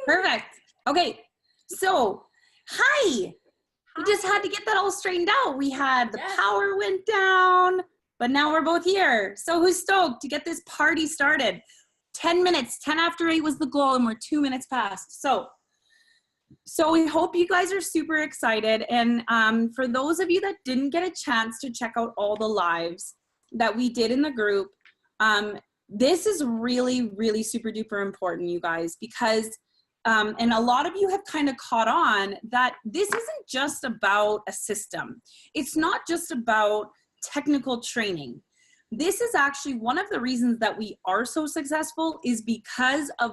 Perfect. Okay. So, hi. We just had to get that all straightened out. We had the power went down, but now we're both here. So who's stoked to get this party started? 10 minutes, 10 after 8 was the goal, and we're 2 minutes past. So we hope you guys are super excited. And for those of you that didn't get a chance to check out all the lives that we did in the group, this is really, really super duper important, you guys, because and a lot of you have kind of caught on that this isn't just about a system. It's not just about technical training. This is actually one of the reasons that we are so successful is because of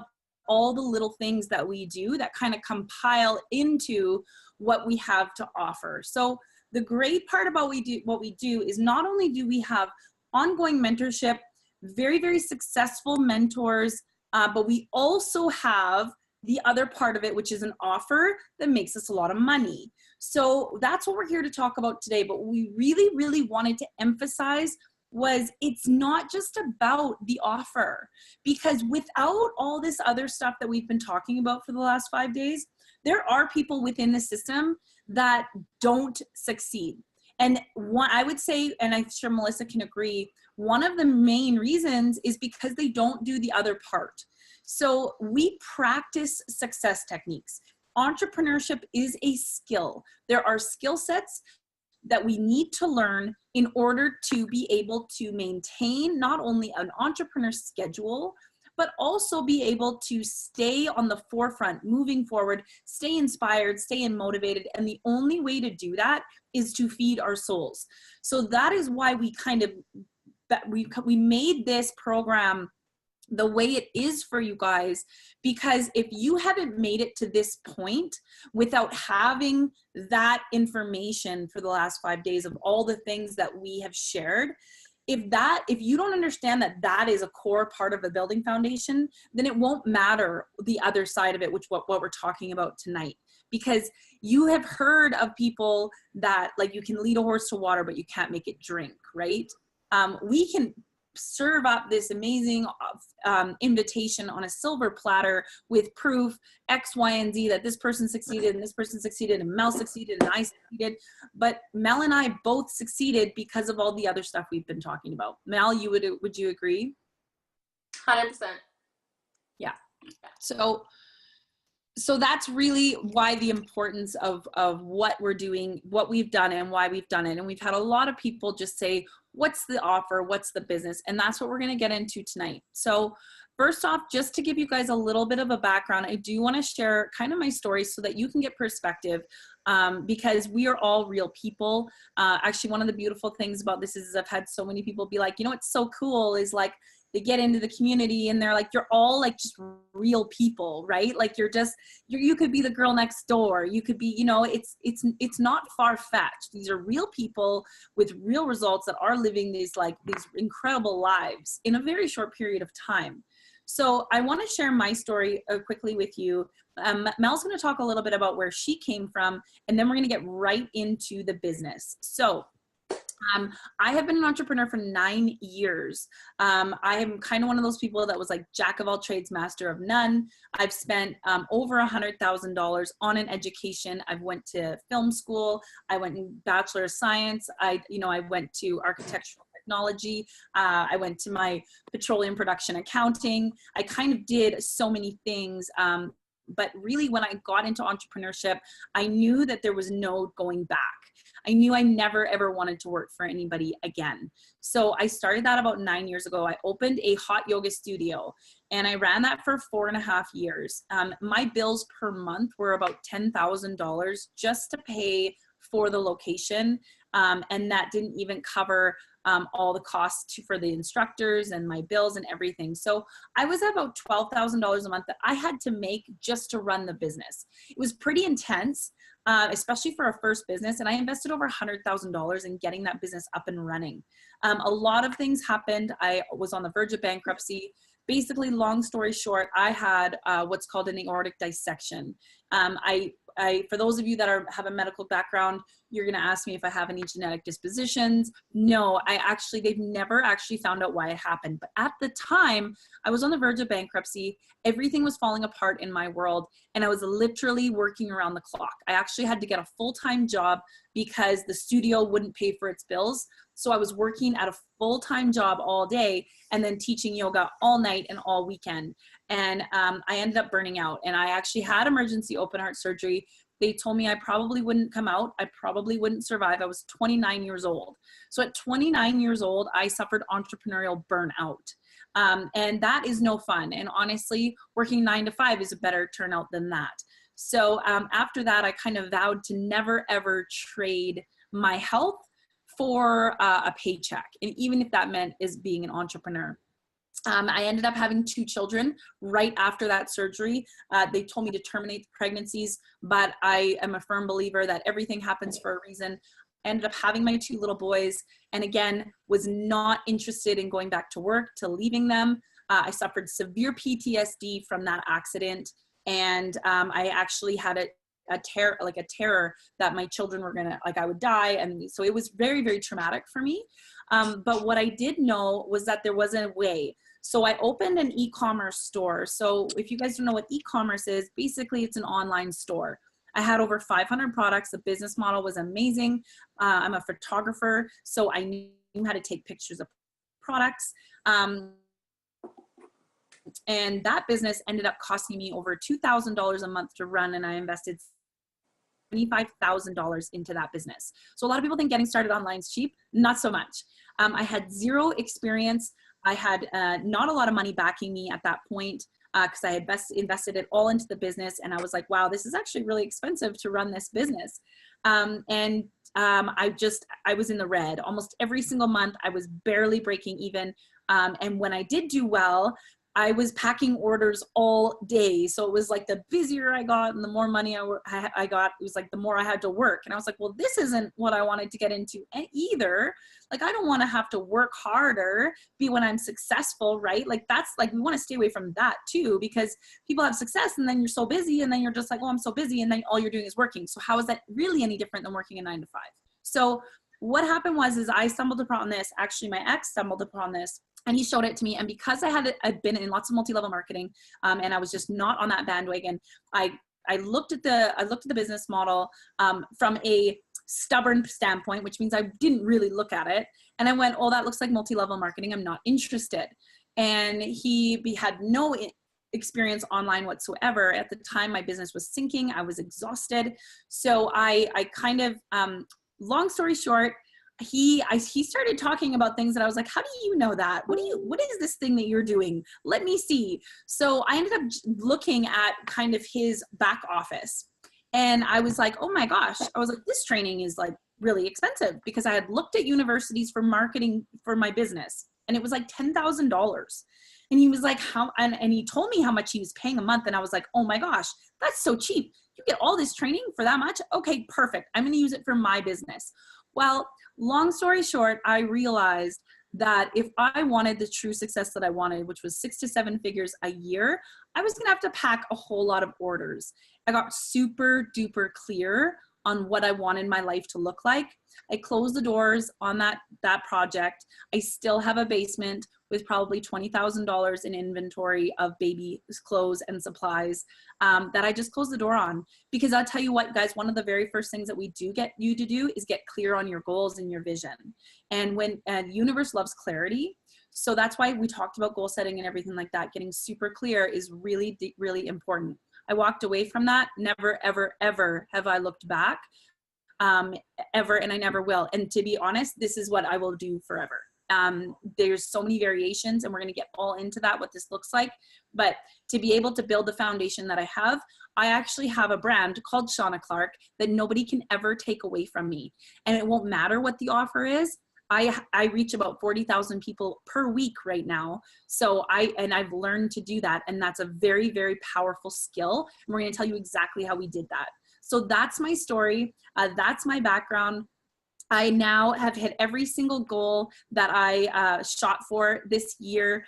all the little things that we do that kind of compile into what we have to offer. So the great part about what we do is not only do we have ongoing mentorship, very, very successful mentors, but we also have the other part of it, which is an offer that makes us a lot of money. So that's what we're here to talk about today. But what we really, really wanted to emphasize was it's not just about the offer, because without all this other stuff that we've been talking about for the last 5 days, there are people within the system that don't succeed. And I would say, and I'm sure Melissa can agree, one of the main reasons is because they don't do the other part. So we practice success techniques. Entrepreneurship is a skill. There are skill sets that we need to learn in order to be able to maintain not only an entrepreneur schedule, but also be able to stay on the forefront, moving forward, stay inspired, stay motivated. And the only way to do that is to feed our souls. So that is why we we made this program the way it is for you guys, because if you haven't made it to this point without having that information for the last 5 days of all the things that we have shared, if you don't understand that that is a core part of the building foundation, then it won't matter the other side of it, which what we're talking about tonight. Because you have heard of people that, like, you can lead a horse to water, but you can't make it drink, right? We can serve up this amazing invitation on a silver platter with proof X, Y, and Z that this person succeeded and this person succeeded and Mel succeeded and I succeeded. But Mel and I both succeeded because of all the other stuff we've been talking about. Mel, would you agree? 100%. Yeah. So that's really why the importance of what we're doing, what we've done, and why we've done it. And we've had a lot of people just say, what's the offer? What's the business? And that's what we're going to get into tonight. So first off, just to give you guys a little bit of a background, I do want to share kind of my story so that you can get perspective, because we are all real people. Actually, one of the beautiful things about this is I've had so many people be like, you know, what's so cool is, like, they get into the community and they're like, you're all like just real people, right? Like you could be the girl next door. You could be, you know, it's not far-fetched. These are real people with real results that are living these incredible lives in a very short period of time. So I want to share my story quickly with you. Mel's going to talk a little bit about where she came from, and then we're going to get right into the business. So I have been an entrepreneur for 9 years. I am kind of one of those people that was like jack of all trades, master of none. I've spent over $100,000 on an education. I went to film school. I went in Bachelor of Science. I went to architectural technology. I went to my petroleum production accounting. I kind of did so many things. But really, when I got into entrepreneurship, I knew that there was no going back. I knew I never, ever wanted to work for anybody again. So I started that about 9 years ago. I opened a hot yoga studio and I ran that for 4.5 years. My bills per month were about $10,000 just to pay for the location. And that didn't even cover all the costs for the instructors and my bills and everything. So I was at about $12,000 a month that I had to make just to run the business. It was pretty intense, especially for a first business. And I invested over $100,000 in getting that business up and running. A lot of things happened. I was on the verge of bankruptcy. Basically, long story short, I had what's called an aortic dissection. I for those of you that have a medical background, you're going to ask me if I have any genetic dispositions. No, they've never actually found out why it happened. But at the time, I was on the verge of bankruptcy. Everything was falling apart in my world, and I was literally working around the clock. I actually had to get a full-time job because the studio wouldn't pay for its bills. So I was working at a full-time job all day and then teaching yoga all night and all weekend. And I ended up burning out, and I actually had emergency open heart surgery. They told me I probably wouldn't come out. I probably wouldn't survive. I was 29 years old. So at 29 years old, I suffered entrepreneurial burnout. And that is no fun. And honestly, working 9 to 5 is a better turnout than that. So after that, I kind of vowed to never, ever trade my health for a paycheck. And even if that meant is being an entrepreneur. I ended up having 2 children right after that surgery. They told me to terminate the pregnancies, but I am a firm believer that everything happens for a reason. I ended up having my 2 little boys, and again, was not interested in going back to work, to leaving them. I suffered severe PTSD from that accident, and I actually had a terror that my children were gonna, I would die. And so it was very, very traumatic for me. But what I did know was that there was a way. So I opened an e-commerce store. So if you guys don't know what e-commerce is, basically it's an online store. I had over 500 products. The business model was amazing. I'm a photographer, so I knew how to take pictures of products. And that business ended up costing me over $2,000 a month to run, and I invested $25,000 into that business. So a lot of people think getting started online is cheap. Not so much. I had 0 experience. I had not a lot of money backing me at that point because I had invested it all into the business. And I was like, wow, this is actually really expensive to run this business. I was in the red. Almost every single month, I was barely breaking even. And when I did do well, I was packing orders all day. So it was like the busier I got and the more money I got, it was like the more I had to work. And I was like, well, this isn't what I wanted to get into either. Like, I don't want to have to work harder, be when I'm successful, right? Like, that's like, we want to stay away from that too, because people have success and then you're so busy and then you're just like, oh, I'm so busy. And then all you're doing is working. So how is that really any different than working a 9 to 5? So what happened was I stumbled upon this. Actually, my ex stumbled upon this. And he showed it to me. And because I'd been in lots of multi-level marketing, and I was just not on that bandwagon, I looked at the business model from a stubborn standpoint, which means I didn't really look at it. And I went, oh, that looks like multi-level marketing. I'm not interested. And he had no experience online whatsoever. At the time, my business was sinking. I was exhausted. So I kind of, long story short, he started talking about things that I was like, how do you know that? What is this thing that you're doing? Let me see. So I ended up looking at kind of his back office, and I was like, oh my gosh, I was like, this training is like really expensive, because I had looked at universities for marketing for my business, and it was like $10,000. And he was like, how, and he told me how much he was paying a month. And I was like, oh my gosh, that's so cheap. You get all this training for that much? Okay, perfect. I'm going to use it for my business. Well, long story short, I realized that if I wanted the true success that I wanted, which was 6 to 7 figures a year, I was gonna have to pack a whole lot of orders. I got super duper clear on what I wanted my life to look like. I closed the doors on that project. I still have a basement with probably $20,000 in inventory of baby clothes and supplies that I just closed the door on. Because I'll tell you what, guys, one of the very first things that we do get you to do is get clear on your goals and your vision. And the universe loves clarity. So that's why we talked about goal setting and everything like that. Getting super clear is really, really important. I walked away from that. Never, ever, ever have I looked back, ever, and I never will. And to be honest, this is what I will do forever. There's so many variations, and we're going to get all into that, what this looks like. But to be able to build the foundation that I have, I actually have a brand called Shauna Clark that nobody can ever take away from me. And it won't matter what the offer is. I reach about 40,000 people per week right now. So I've learned to do that. And that's a very, very powerful skill. And we're going to tell you exactly how we did that. So that's my story. That's my background. I now have hit every single goal that I shot for this year.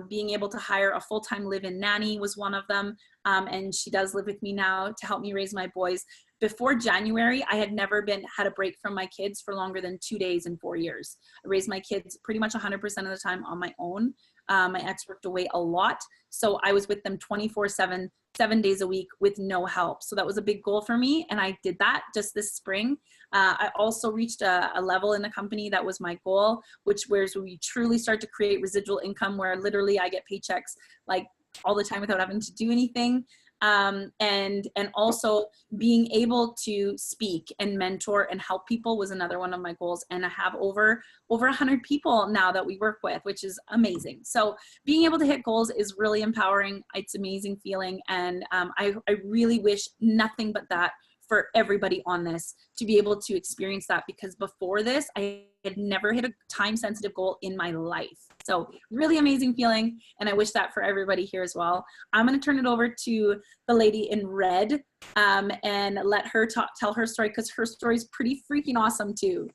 Being able to hire a full-time live-in nanny was one of them. And she does live with me now to help me raise my boys. Before January, I had never had a break from my kids for longer than 2 days in 4 years. I raised my kids pretty much 100% of the time on my own. My ex worked away a lot, so I was with them 24/7, 7 days a week with no help. So that was a big goal for me, and I did that just this spring. I also reached a level in the company that was my goal, which whereas we truly start to create residual income where literally I get paychecks like all the time without having to do anything. And also being able to speak and mentor and help people was another one of my goals. And I have over 100 people now that we work with, which is amazing. So being able to hit goals is really empowering. It's an amazing feeling. And I really wish nothing but that for everybody on this to be able to experience that, because before this, I had never hit a time sensitive goal in my life. So really amazing feeling. And I wish that for everybody here as well. I'm going to turn it over to the lady in red and let her tell her story, because her story is pretty freaking awesome too.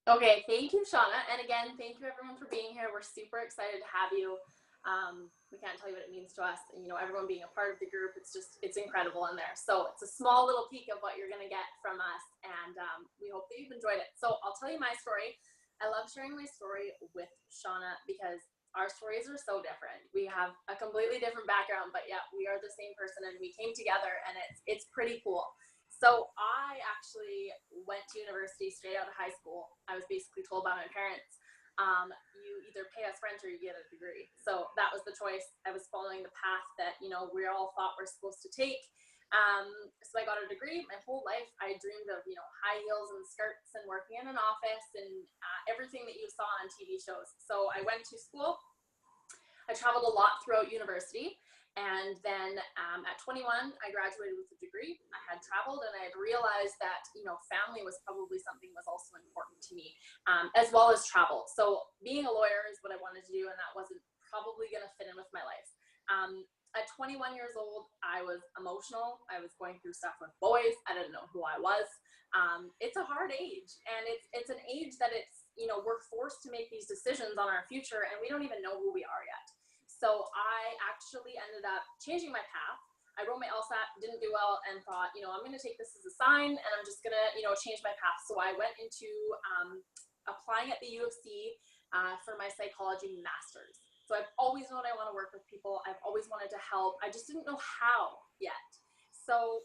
Okay, thank you, Shauna. And again, thank you everyone for being here. We're super excited to have you. We can't tell you what it means to us. And, you know, everyone being a part of the group, it's incredible in there. So it's a small little peek of what you're going to get from us. And we hope that you've enjoyed it. So I'll tell you my story. I love sharing my story with Shauna because our stories are so different. We have a completely different background, but yet we are the same person and we came together, and it's pretty cool. So I actually went to university straight out of high school. I was basically told by my parents, you either pay us rent or you get a degree. So that was the choice. I was following the path that, you know, we all thought we're supposed to take. So I got a degree. My whole life I dreamed of, you know, high heels and skirts and working in an office and everything that you saw on TV shows. So I went to school. I traveled a lot throughout university. And then at 21, I graduated with a degree. I had traveled and I had realized that, you know, family was probably something was also important to me, as well as travel. So being a lawyer is what I wanted to do, and that wasn't probably going to fit in with my life. At 21 years old, I was emotional. I was going through stuff with boys. I didn't know who I was. It's a hard age, and it's an age that you know, we're forced to make these decisions on our future, and we don't even know who we are yet. So I actually ended up changing my path. I wrote my LSAT, didn't do well, and thought, you know, I'm going to take this as a sign, and I'm just going to, you know, change my path. So I went into applying at the U of C for my psychology master's. So I've always known I want to work with people. I've always wanted to help. I just didn't know how yet. So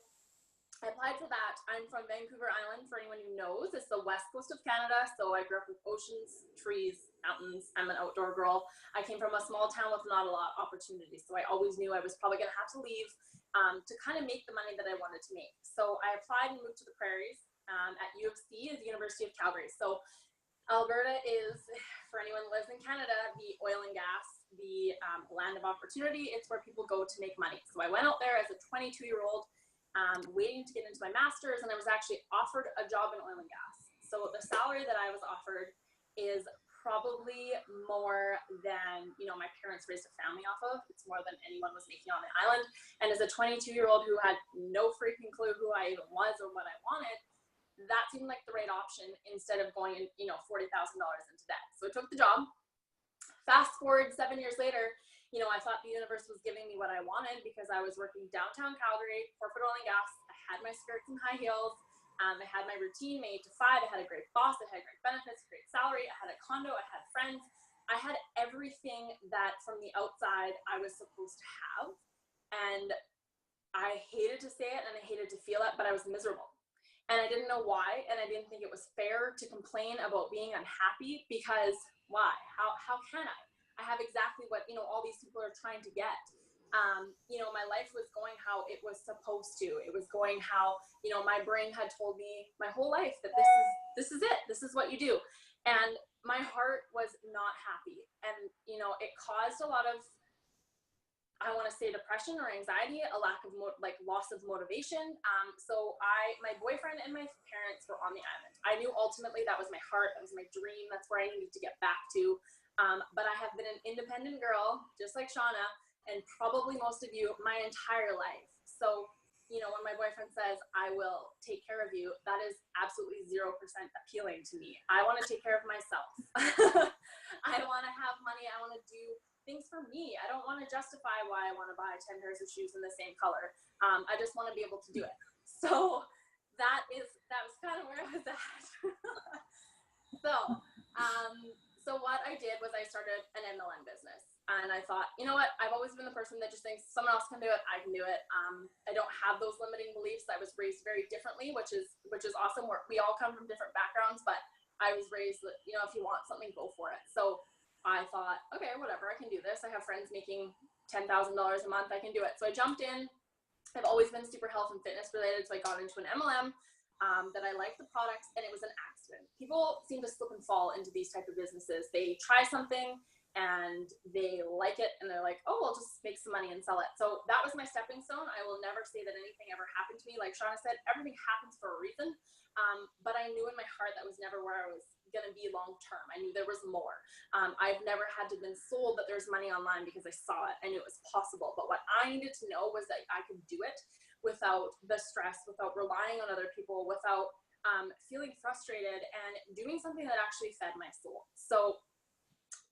I applied for that. I'm from Vancouver Island, for anyone who knows. It's the west coast of Canada. So I grew up with oceans, trees, mountains. I'm an outdoor girl. I came from a small town with not a lot of opportunities. So I always knew I was probably going to have to leave to kind of make the money that I wanted to make. So I applied and moved to the prairies at U of C, at the University of Calgary. So Alberta is, for anyone who lives in Canada, the oil and gas, the land of opportunity. It's where people go to make money. So I went out there as a 22-year-old, waiting to get into my master's, and I was actually offered a job in oil and gas. So the salary that I was offered is probably more than, you know, my parents raised a family off of. It's more than anyone was making on the island. And as a 22-year-old who had no freaking clue who I even was or what I wanted, that seemed like the right option instead of going, you know, $40,000 into debt. So I took the job. Fast forward 7 years later, you know, I thought the universe was giving me what I wanted because I was working downtown Calgary, corporate oil and gas. I had my skirts and high heels. I had my routine, my 8 to 5. I had a great boss. I had great benefits, great salary. I had a condo. I had friends. I had everything that from the outside I was supposed to have. And I hated to say it and I hated to feel it, but I was miserable. And I didn't know why, and I didn't think it was fair to complain about being unhappy, because why? How can I? I have exactly what, you know, all these people are trying to get. You know, my life was going how it was supposed to. It was going how, you know, my brain had told me my whole life that this is it. This is what you do. And my heart was not happy. And, you know, it caused a lot of, I want to say, depression or anxiety, a lack of loss of motivation. So my boyfriend and my parents were on the island. I knew ultimately that was my heart. That was my dream. That's where I needed to get back to. But I have been an independent girl, just like Shauna, and probably most of you, my entire life. So you know, when my boyfriend says, I will take care of you, that is absolutely 0% appealing to me. I want to take care of myself. I want to have money. I want to do things for me. I don't want to justify why I want to buy 10 pairs of shoes in the same color. I just want to be able to do it. So that was kind of where I was at. So what I did was I started an MLM business, and I thought, you know what? I've always been the person that just thinks someone else can do it. I can do it. I don't have those limiting beliefs. I was raised very differently, which is awesome. We all come from different backgrounds, but I was raised that, you know, if you want something, go for it. So I thought, okay, whatever, I can do this. I have friends making $10,000 a month. I can do it. So I jumped in. I've always been super health and fitness related, so I got into an MLM. That I liked the products, and it was an accident. People seem to slip and fall into these type of businesses. They try something and they like it, and they're like, oh, I'll just make some money and sell it. So that was my stepping stone. I will never say that anything ever happened to me. Like Shauna said, everything happens for a reason. But I knew in my heart that was never where I was going to be long term. I knew there was more. I've never had to been sold that there's money online because I saw it. I knew it was possible. But what I needed to know was that I could do it without the stress, without relying on other people, without feeling frustrated, and doing something that actually fed my soul. So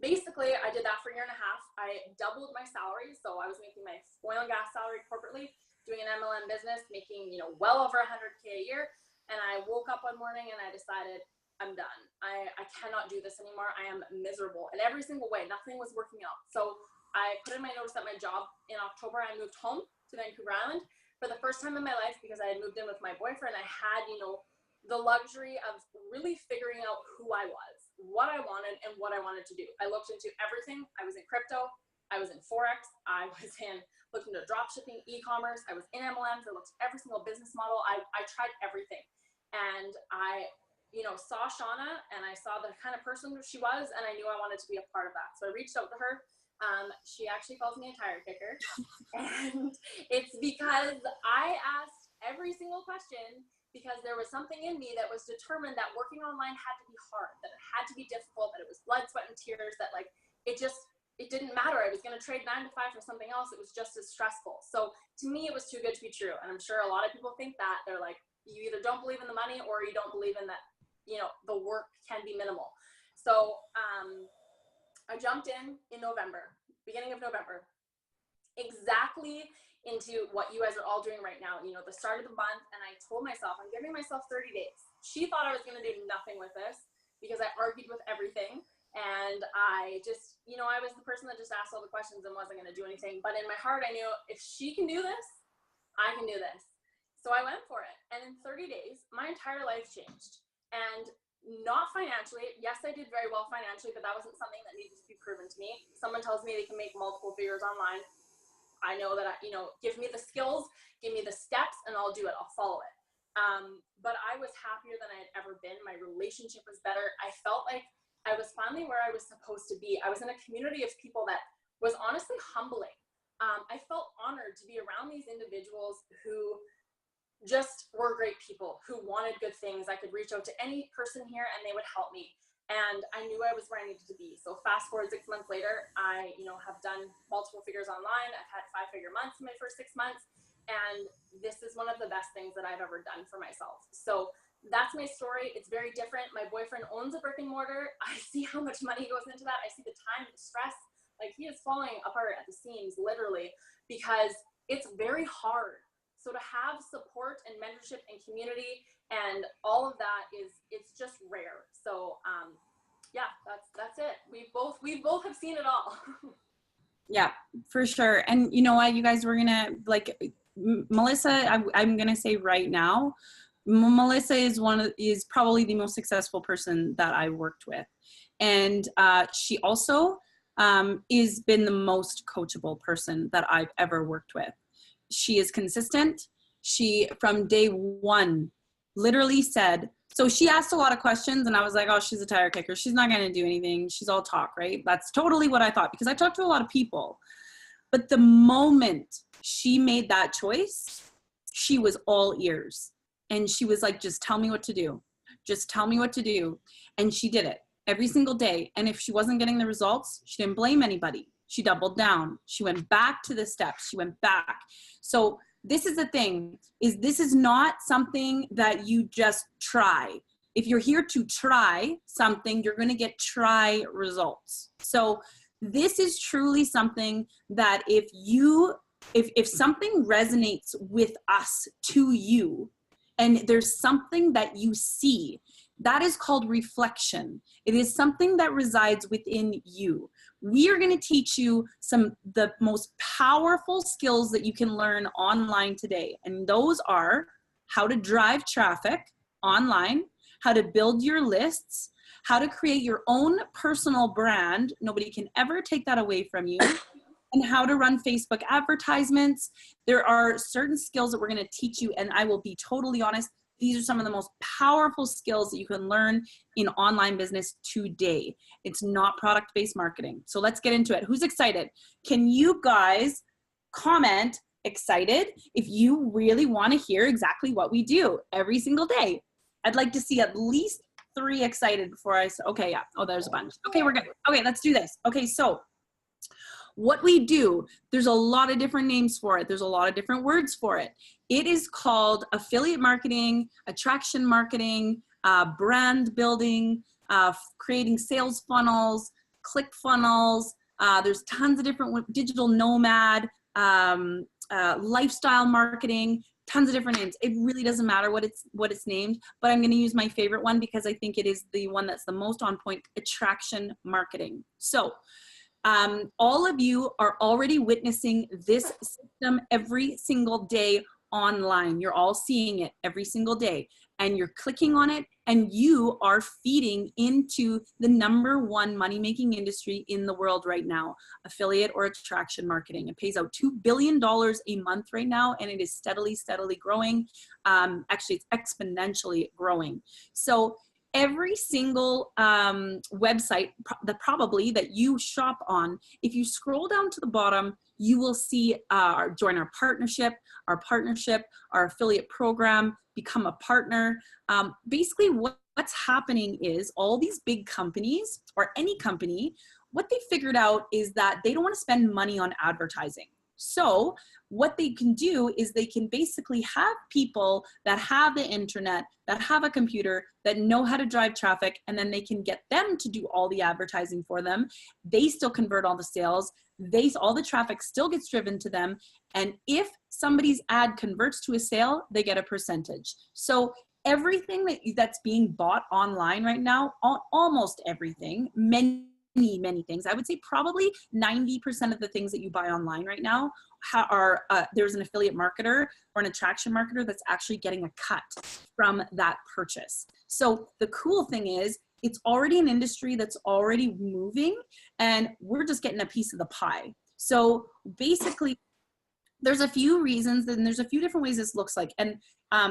basically, I did that for a year and a half. I doubled my salary. So I was making my oil and gas salary corporately, doing an MLM business, making, you know, well over 100K a year. And I woke up one morning and I decided, I'm done. I cannot do this anymore. I am miserable in every single way. Nothing was working out. So I put in my notice at my job. In October, I moved home to Vancouver Island for the first time in my life, because I had moved in with my boyfriend. I had, you know, the luxury of really figuring out who I was, what I wanted, and what I wanted to do. I looked into everything. I was in crypto. I was in Forex. I was looked into drop shipping, e-commerce. I was in MLMs. I looked at every single business model. I tried everything. And I, you know, saw Shauna, and I saw the kind of person she was, and I knew I wanted to be a part of that. So I reached out to her. She actually calls me a tire kicker, and it's because I asked every single question, because there was something in me that was determined that working online had to be hard, that it had to be difficult, that it was blood, sweat, and tears, that like it didn't matter. I was going to trade 9 to 5 for something else. It was just as stressful. So to me, it was too good to be true. And I'm sure a lot of people think that. They're like, you either don't believe in the money, or you don't believe in that, you know, the work can be minimal. So I jumped in November, beginning of November, exactly into what you guys are all doing right now, you know, the start of the month. And I told myself, I'm giving myself 30 days. She thought I was going to do nothing with this because I argued with everything. And I just, you know, I was the person that just asked all the questions and wasn't going to do anything. But in my heart, I knew if she can do this, I can do this. So I went for it. And in 30 days, my entire life changed. And not financially. Yes, I did very well financially, but that wasn't something that needed to be proven to me. Someone tells me they can make multiple figures online. I know that, you know, give me the skills, give me the steps, and I'll do it. I'll follow it. But I was happier than I had ever been. My relationship was better. I felt like I was finally where I was supposed to be. I was in a community of people that was honestly humbling. I felt honored to be around these individuals who just were great people, who wanted good things. I could reach out to any person here and they would help me. And I knew I was where I needed to be. So fast forward 6 months later, I, you know, have done multiple figures online. I've had 5-figure months in my first 6 months. And this is one of the best things that I've ever done for myself. So that's my story. It's very different. My boyfriend owns a brick and mortar. I see how much money goes into that. I see the time, the stress. Like, he is falling apart at the seams, literally, because it's very hard. So to have support and mentorship and community and all of that it's just rare. So yeah, that's it. We both have seen it all. Yeah, for sure. And you know what, you guys, we're gonna, like, Melissa, I'm gonna say right now, Melissa is probably the most successful person that I worked with. And she also is been the most coachable person that I've ever worked with. She is consistent. She, from day one, literally said, so she asked a lot of questions and I was like, oh, she's a tire kicker. She's not going to do anything. She's all talk, right? That's totally what I thought, because I talked to a lot of people. But the moment she made that choice, she was all ears. And she was like, just tell me what to do. Just tell me what to do. And she did it every single day. And if she wasn't getting the results, she didn't blame anybody. She doubled down. She went back to the steps. She went back. So this is the thing, is this is not something that you just try. If you're here to try something, you're going to get try results. So this is truly something that if something resonates with us to you, and there's something that you see, that is called reflection. It is something that resides within you. We are going to teach you the most powerful skills that you can learn online today. And those are how to drive traffic online, how to build your lists, how to create your own personal brand. Nobody can ever take that away from you. And how to run Facebook advertisements. There are certain skills that we're going to teach you, and I will be totally honest, these are some of the most powerful skills that you can learn in online business today. It's not product-based marketing. So let's get into it. Who's excited? Can you guys comment excited if you really want to hear exactly what we do every single day? I'd like to see at least 3 excited before I say, okay, yeah. Oh, there's a bunch. Okay, we're good. Okay, let's do this. Okay, so what we do, there's a lot of different names for it. There's a lot of different words for it. It is called affiliate marketing, attraction marketing, brand building, creating sales funnels, click funnels. There's tons of different digital nomad, lifestyle marketing, tons of different names. It really doesn't matter what it's named, but I'm going to use my favorite one because I think it is the one that's the most on point, attraction marketing. So all of you are already witnessing this system every single day online. You're all seeing it every single day, and you're clicking on it, and you are feeding into the #1 money-making industry in the world right now, affiliate or attraction marketing. It pays out $2 billion a month right now, and it is steadily, steadily growing. Actually, it's exponentially growing. So every single website probably that you shop on, if you scroll down to the bottom, you will see join our partnership, our affiliate program, become a partner. Basically what's happening is all these big companies, or any company, what they figured out is that they don't want to spend money on advertising. So what they can do is they can basically have people that have the internet, that have a computer, that know how to drive traffic, and then they can get them to do all the advertising for them. They still convert all the sales. All the traffic still gets driven to them. And if somebody's ad converts to a sale, they get a percentage. So everything that's being bought online right now, almost everything, many things. I would say probably 90% of the things that you buy online right now are there's an affiliate marketer or an attraction marketer that's actually getting a cut from that purchase. So the cool thing is it's already an industry that's already moving, and we're just getting a piece of the pie. So basically, there's a few reasons, and there's a few different ways this looks like. And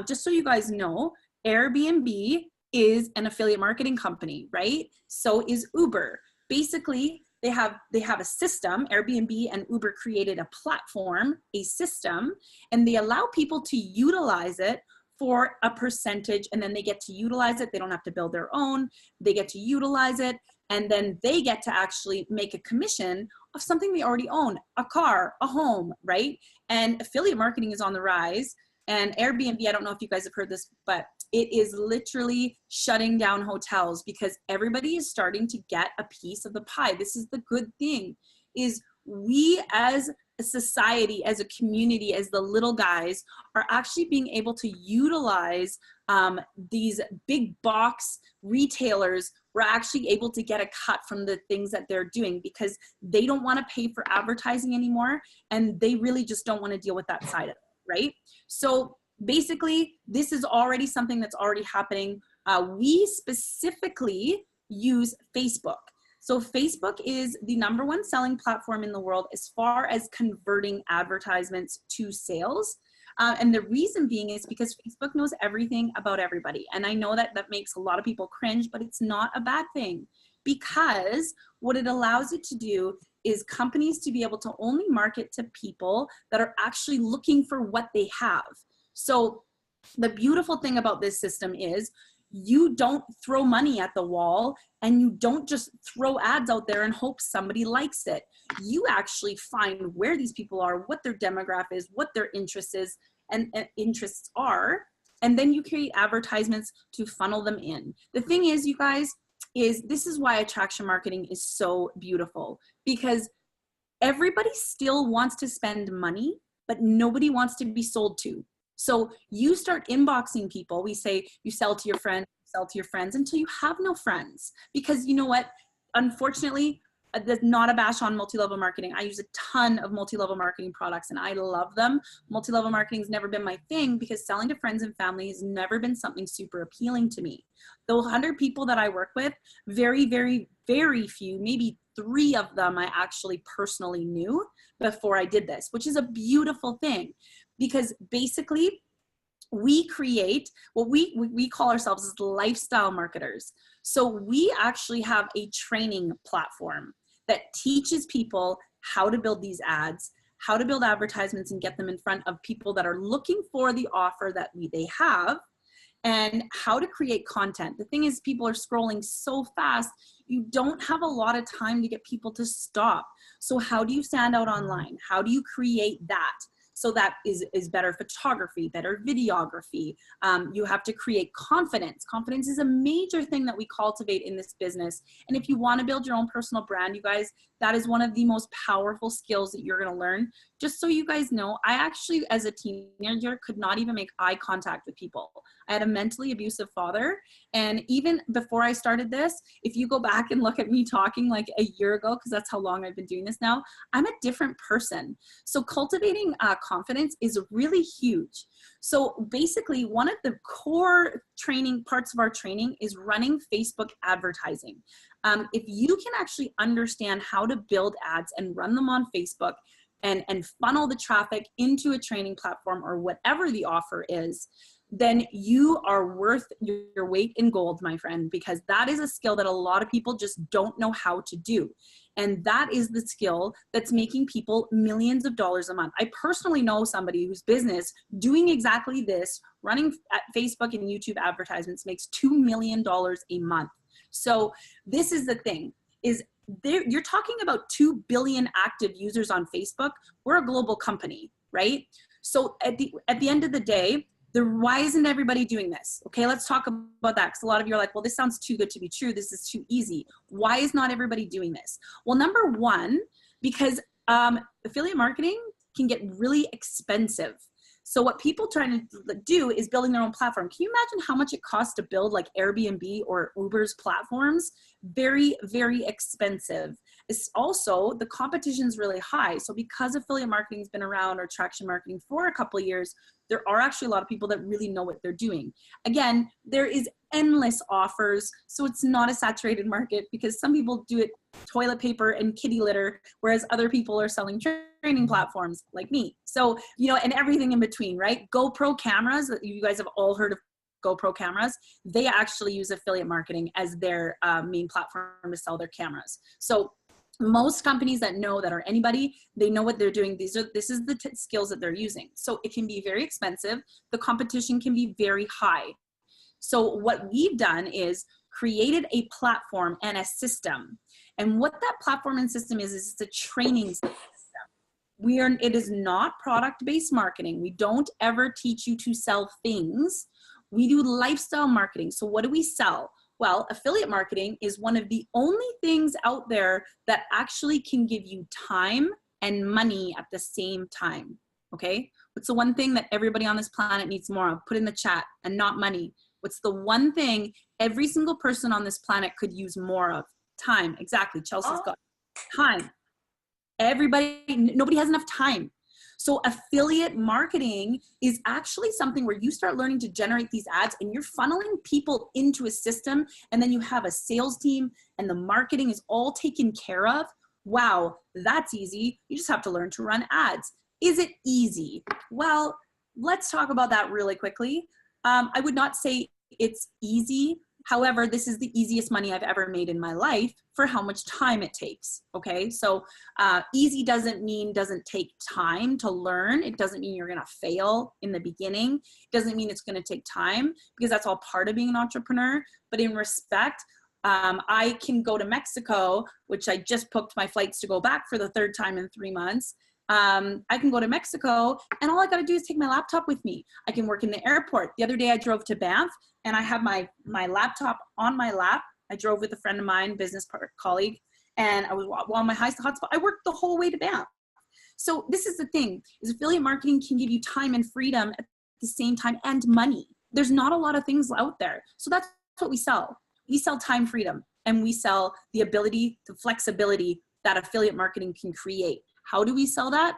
just so you guys know, Airbnb is an affiliate marketing company, right? So is Uber. Basically, they have a system. Airbnb and Uber created a platform, a system, and they allow people to utilize it for a percentage, and then they get to utilize it. They don't have to build their own. They get to utilize it, and then they get to actually make a commission of something they already own, a car, a home, right? And affiliate marketing is on the rise. And Airbnb, I don't know if you guys have heard this, but it is literally shutting down hotels because everybody is starting to get a piece of the pie. This is the good thing, is we as a society, as a community, as the little guys, are actually being able to utilize these big box retailers. We're actually able to get a cut from the things that they're doing because they don't want to pay for advertising anymore, and they really just don't want to deal with that side of it. Right? So basically, this is already something that's already happening. We specifically use Facebook. So Facebook is the #1 selling platform in the world as far as converting advertisements to sales. And the reason being is because Facebook knows everything about everybody. And I know that that makes a lot of people cringe, but it's not a bad thing, because what it allows you to do is companies to be able to only market to people that are actually looking for what they have. So the beautiful thing about this system is You don't throw money at the wall, and you don't just throw ads out there and hope somebody likes it. You actually find where these people are, what their demographic is, what their interests is, and interests are, and then you create advertisements to funnel them in. The thing is, you guys, this is why attraction marketing is so beautiful, because everybody still wants to spend money, but nobody wants to be sold to. So you start inboxing people. We say you sell to your friends, until you have no friends. Because you know what? Unfortunately, there's not a bash on multi-level marketing. I use a ton of multi-level marketing products and I love them. Multi-level marketing has never been my thing because selling to friends and family has never been something super appealing to me. The 100 people that I work with, very, very, very few, maybe 3 of them I actually personally knew before I did this, which is a beautiful thing, because basically we create what we call ourselves as lifestyle marketers. So we actually have a training platform that teaches people how to build these ads, how to build advertisements and get them in front of people that are looking for the offer that they have, and how to create content. The thing is, people are scrolling so fast, you don't have a lot of time to get people to stop. So how do you stand out online? How do you create that? So that is better photography, better videography. You have to create confidence. Confidence is a major thing that we cultivate in this business. And if you want to build your own personal brand, you guys, that is one of the most powerful skills that you're going to learn. Just so you guys know, I actually, as a teenager, could not even make eye contact with people. I had a mentally abusive father. And even before I started this, if you go back and look at me talking like a year ago, because that's how long I've been doing this now, I'm a different person. So cultivating confidence is really huge. So basically, one of the core training parts of our training is running Facebook advertising. If you can actually understand how to build ads and run them on Facebook and funnel the traffic into a training platform or whatever the offer is, then you are worth your weight in gold, my friend, because that is a skill that a lot of people just don't know how to do. And that is the skill that's making people millions of dollars a month. I personally know somebody whose business doing exactly this, running at Facebook and YouTube advertisements, makes $2 million a month. So this is the thing, is you're talking about 2 billion active users on Facebook. We're a global company, right? So at the end of the day, why isn't everybody doing this? Okay, let's talk about that, because a lot of you are like, well, this sounds too good to be true. This is too easy. Why is not everybody doing this? Well, number one, because affiliate marketing can get really expensive. So what people trying to do is building their own platform. Can you imagine how much it costs to build like Airbnb or Uber's platforms? Very, very expensive. It's also, the competition is really high. So because affiliate marketing has been around, or attraction marketing, for a couple of years, there are actually a lot of people that really know what they're doing. Again, there is endless offers. So it's not a saturated market, because some people do it toilet paper and kitty litter, whereas other people are selling training platforms like me. So, you know, and everything in between, right? GoPro cameras, you guys have all heard of GoPro cameras. They actually use affiliate marketing as their main platform to sell their cameras. So most companies that know, that are anybody, they know what they're doing. This is the skills that they're using. So it can be very expensive. The competition can be very high. So what we've done is created a platform and a system. And what that platform and system is it's a training system. It is not product-based marketing. We don't ever teach you to sell things. We do lifestyle marketing. So what do we sell? Well, affiliate marketing is one of the only things out there that actually can give you time and money at the same time. Okay? What's the one thing that everybody on this planet needs more of? Put in the chat. And not money. What's the one thing every single person on this planet could use more of? Time. Exactly. Chelsea's got time. Nobody has enough time. So affiliate marketing is actually something where you start learning to generate these ads, and you're funneling people into a system, and then you have a sales team and the marketing is all taken care of. Wow, that's easy. You just have to learn to run ads. Is it easy? Well, let's talk about that really quickly. I would not say it's easy, However, this is the easiest money I've ever made in my life for how much time it takes. Okay, so easy doesn't mean doesn't take time to learn. It doesn't mean you're gonna fail in the beginning. It doesn't mean it's gonna take time, because that's all part of being an entrepreneur. But in respect, I can go to Mexico, which I just booked my flights to go back for the 3rd time in 3 months. I can go to Mexico and all I got to do is take my laptop with me. I can work in the airport. The other day I drove to Banff and I have my laptop on my lap. I drove with a friend of mine, business colleague, and I was on my hotspot. I worked the whole way to Banff. So this is the thing, is affiliate marketing can give you time and freedom at the same time, and money. There's not a lot of things out there. So that's what we sell. We sell time freedom, and we sell the ability, the flexibility that affiliate marketing can create. How do we sell that?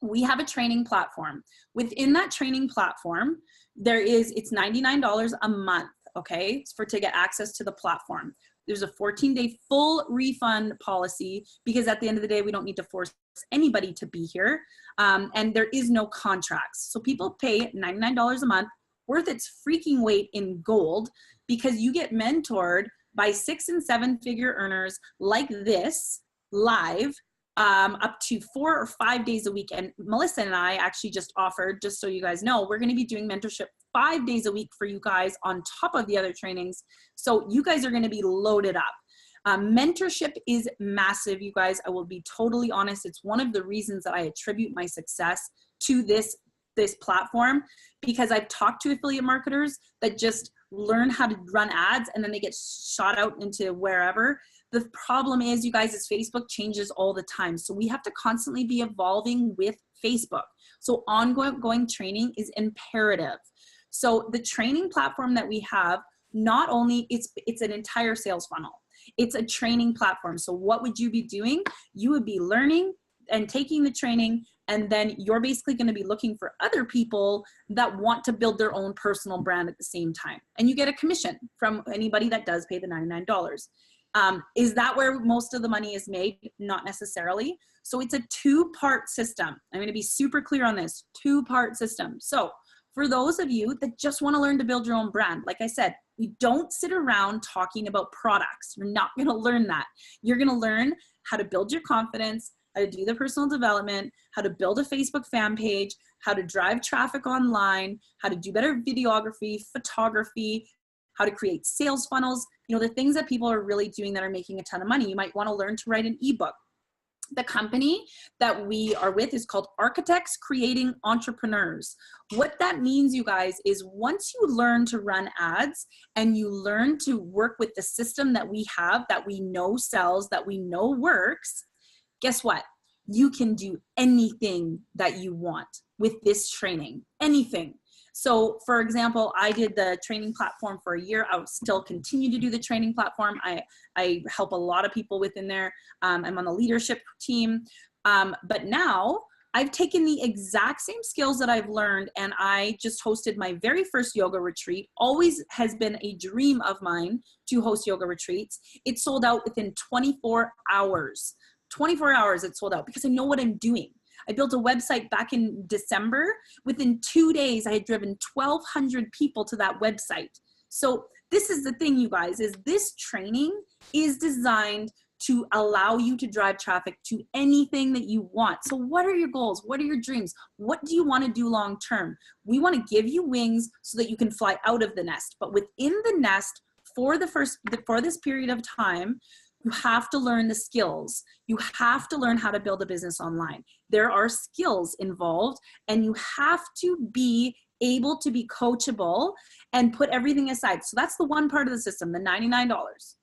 We have a training platform. Within that training platform, it's $99 a month, okay, to get access to the platform. There's a 14-day full refund policy, because at the end of the day, we don't need to force anybody to be here. And there is no contracts. So people pay $99 a month, worth its freaking weight in gold, because you get mentored by 6- and 7-figure earners like this live, up to 4 or 5 days a week. And Melissa and I actually just offered, just so you guys know, we're going to be doing mentorship 5 days a week for you guys on top of the other trainings. So you guys are going to be loaded up. Mentorship is massive, you guys. I will be totally honest. It's one of the reasons that I attribute my success to this platform, because I've talked to affiliate marketers that just learn how to run ads and then they get shot out into wherever. The problem is, you guys, is Facebook changes all the time. So we have to constantly be evolving with Facebook. So ongoing training is imperative. So the training platform that we have, not only it's an entire sales funnel. It's a training platform. So what would you be doing? You would be learning and taking the training, and then you're basically going to be looking for other people that want to build their own personal brand at the same time. And you get a commission from anybody that does pay the $99. Is that where most of the money is made? Not necessarily. So it's a 2-part system. I'm going to be super clear on this. 2-part system. So for those of you that just want to learn to build your own brand, like I said, we don't sit around talking about products. You're not going to learn that. You're going to learn how to build your confidence, how to do the personal development, how to build a Facebook fan page, how to drive traffic online, how to do better videography, photography, how to create sales funnels, the things that people are really doing that are making a ton of money. You might want to learn to write an ebook. The company that we are with is called Architects Creating Entrepreneurs. What that means, you guys, is once you learn to run ads and you learn to work with the system that we have, that we know sells, that we know works, guess what? You can do anything that you want with this training, anything. So for example, I did the training platform for a year. I will still continue to do the training platform. I help a lot of people within there. I'm on the leadership team. But now I've taken the exact same skills that I've learned, and I just hosted my very first yoga retreat. Always has been a dream of mine to host yoga retreats. It sold out within 24 hours. 24 hours it sold out, because I know what I'm doing. I built a website back in December. Within 2 days, I had driven 1,200 people to that website. So this is the thing, you guys, is this training is designed to allow you to drive traffic to anything that you want. So what are your goals? What are your dreams? What do you want to do long term? We want to give you wings so that you can fly out of the nest. But within the nest, for this period of time, you have to learn the skills. You have to learn how to build a business online. There are skills involved, and you have to be able to be coachable and put everything aside. So that's the one part of the system, the $99.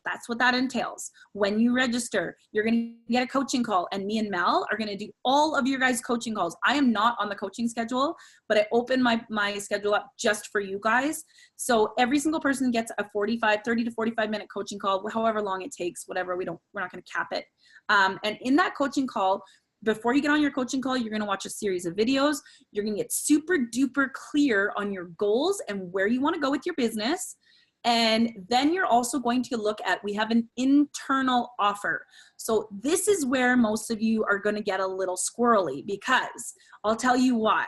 That's what that entails. When you register, you're going to get a coaching call, and me and Mel are going to do all of your guys' coaching calls. I am not on the coaching schedule, but I open my schedule up just for you guys. So every single person gets a 30 to 45 minute coaching call, however long it takes, whatever. We're not going to cap it. And in that coaching call, before you get on your coaching call, you're going to watch a series of videos. You're going to get super duper clear on your goals and where you want to go with your business. And then you're also going to look at, we have an internal offer. So this is where most of you are going to get a little squirrely, because I'll tell you why.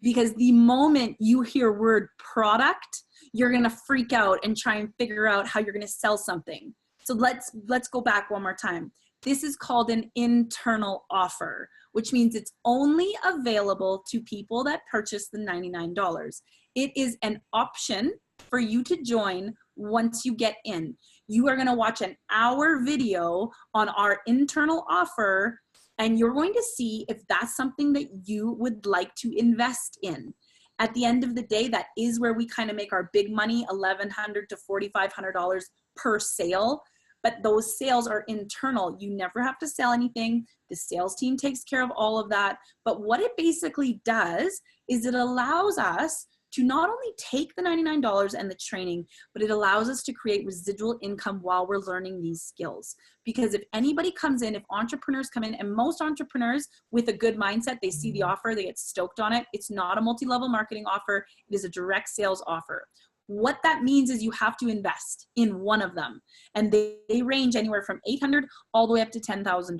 because the moment you hear word product, you're going to freak out and try and figure out how you're going to sell something. So let's go back one more time. This is called an internal offer, which means it's only available to people that purchase the $99. It is an option for you to join once you get in. You are going to watch an hour video on our internal offer, and you're going to see if that's something that you would like to invest in. At the end of the day, that is where we kind of make our big money, $1,100 to $4,500 per sale. But those sales are internal. You never have to sell anything. The sales team takes care of all of that. But what it basically does is it allows us to not only take the $99 and the training, but it allows us to create residual income while we're learning these skills. Because if anybody comes in, if entrepreneurs come in, and most entrepreneurs with a good mindset, they see the offer, they get stoked on it. It's not a multi-level marketing offer. It is a direct sales offer. What that means is you have to invest in one of them. And they range anywhere from $800 all the way up to $10,000.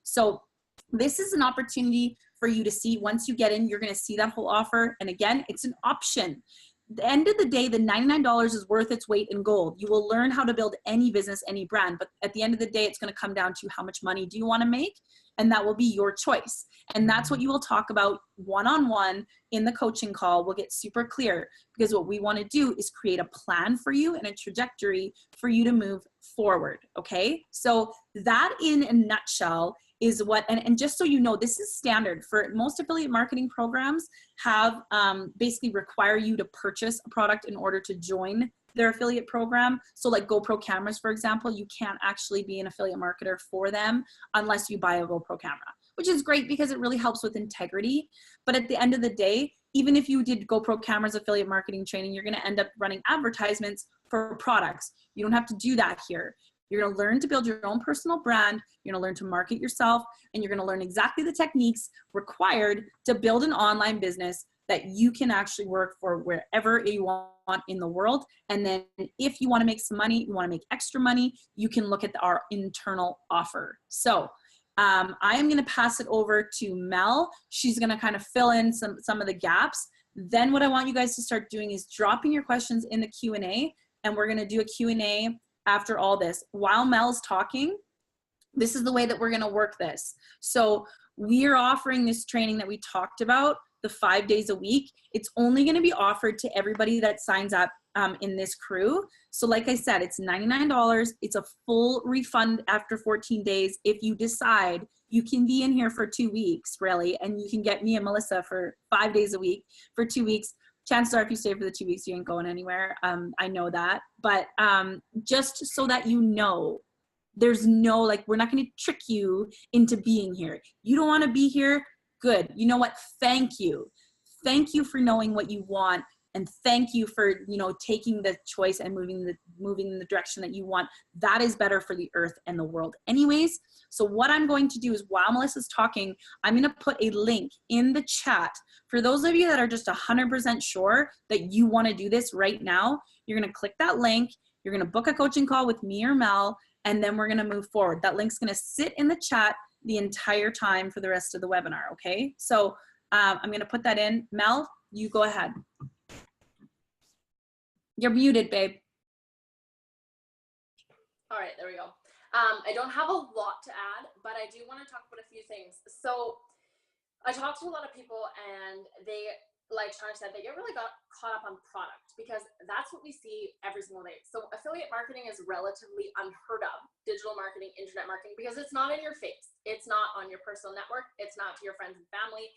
So this is an opportunity for you to see. Once you get in, you're going to see that whole offer. And again, it's an option. At the end of the day, the $99 is worth its weight in gold. You will learn how to build any business, any brand. But at the end of the day, it's going to come down to how much money do you want to make? And that will be your choice. And that's what you will talk about one-on-one in the coaching call. We'll get super clear, because what we want to do is create a plan for you and a trajectory for you to move forward. Okay. So that in a nutshell is what, and just so you know, this is standard for most affiliate marketing programs have basically require you to purchase a product in order to join their affiliate program. So like GoPro cameras, for example, you can't actually be an affiliate marketer for them unless you buy a GoPro camera, which is great because it really helps with integrity. But at the end of the day, even if you did GoPro cameras affiliate marketing training, you're going to end up running advertisements for products. You don't have to do that here. You're going to learn to build your own personal brand. You're going to learn to market yourself, and you're going to learn exactly the techniques required to build an online business that you can actually work for wherever you want in the world. And then if you want to make some money, you want to make extra money, you can look at our internal offer. So I am going to pass it over to Mel. She's going to kind of fill in some of the gaps. Then what I want you guys to start doing is dropping your questions in the Q&A, and we're going to do a Q&A after all this. While Mel's talking, this is the way that we're going to work this. So we are offering this training that we talked about, the 5 days a week. It's only going to be offered to everybody that signs up in this crew. So like I said, it's $99. It's a full refund after 14 days. If you decide you can be in here for 2 weeks, really, and you can get me and Melissa for 5 days a week for 2 weeks. Chances are if you stay for the 2 weeks, you ain't going anywhere. I know that. But just so that you know, there's no, like, we're not going to trick you into being here. You don't want to be here? Good. You know what? Thank you. Thank you for knowing what you want. And thank you for, you know, taking the choice and moving in the direction that you want. That is better for the earth and the world anyways. So what I'm going to do is, while Melissa's talking, I'm going to put a link in the chat for those of you that are just 100% sure that you want to do this right now. You're going to click that link. You're going to book a coaching call with me or Mel, and then we're going to move forward. That link's going to sit in the chat the entire time for the rest of the webinar. Okay. So I'm going to put that in. Mel, you go ahead. You're muted, babe. All right, there we go. I don't have a lot to add, but I do want to talk about a few things. So I talked to a lot of people, and they, like Shauna said, they get really caught up on product, because that's what we see every single day. So affiliate marketing is relatively unheard of, digital marketing, internet marketing, because it's not in your face. It's not on your personal network. It's not to your friends and family.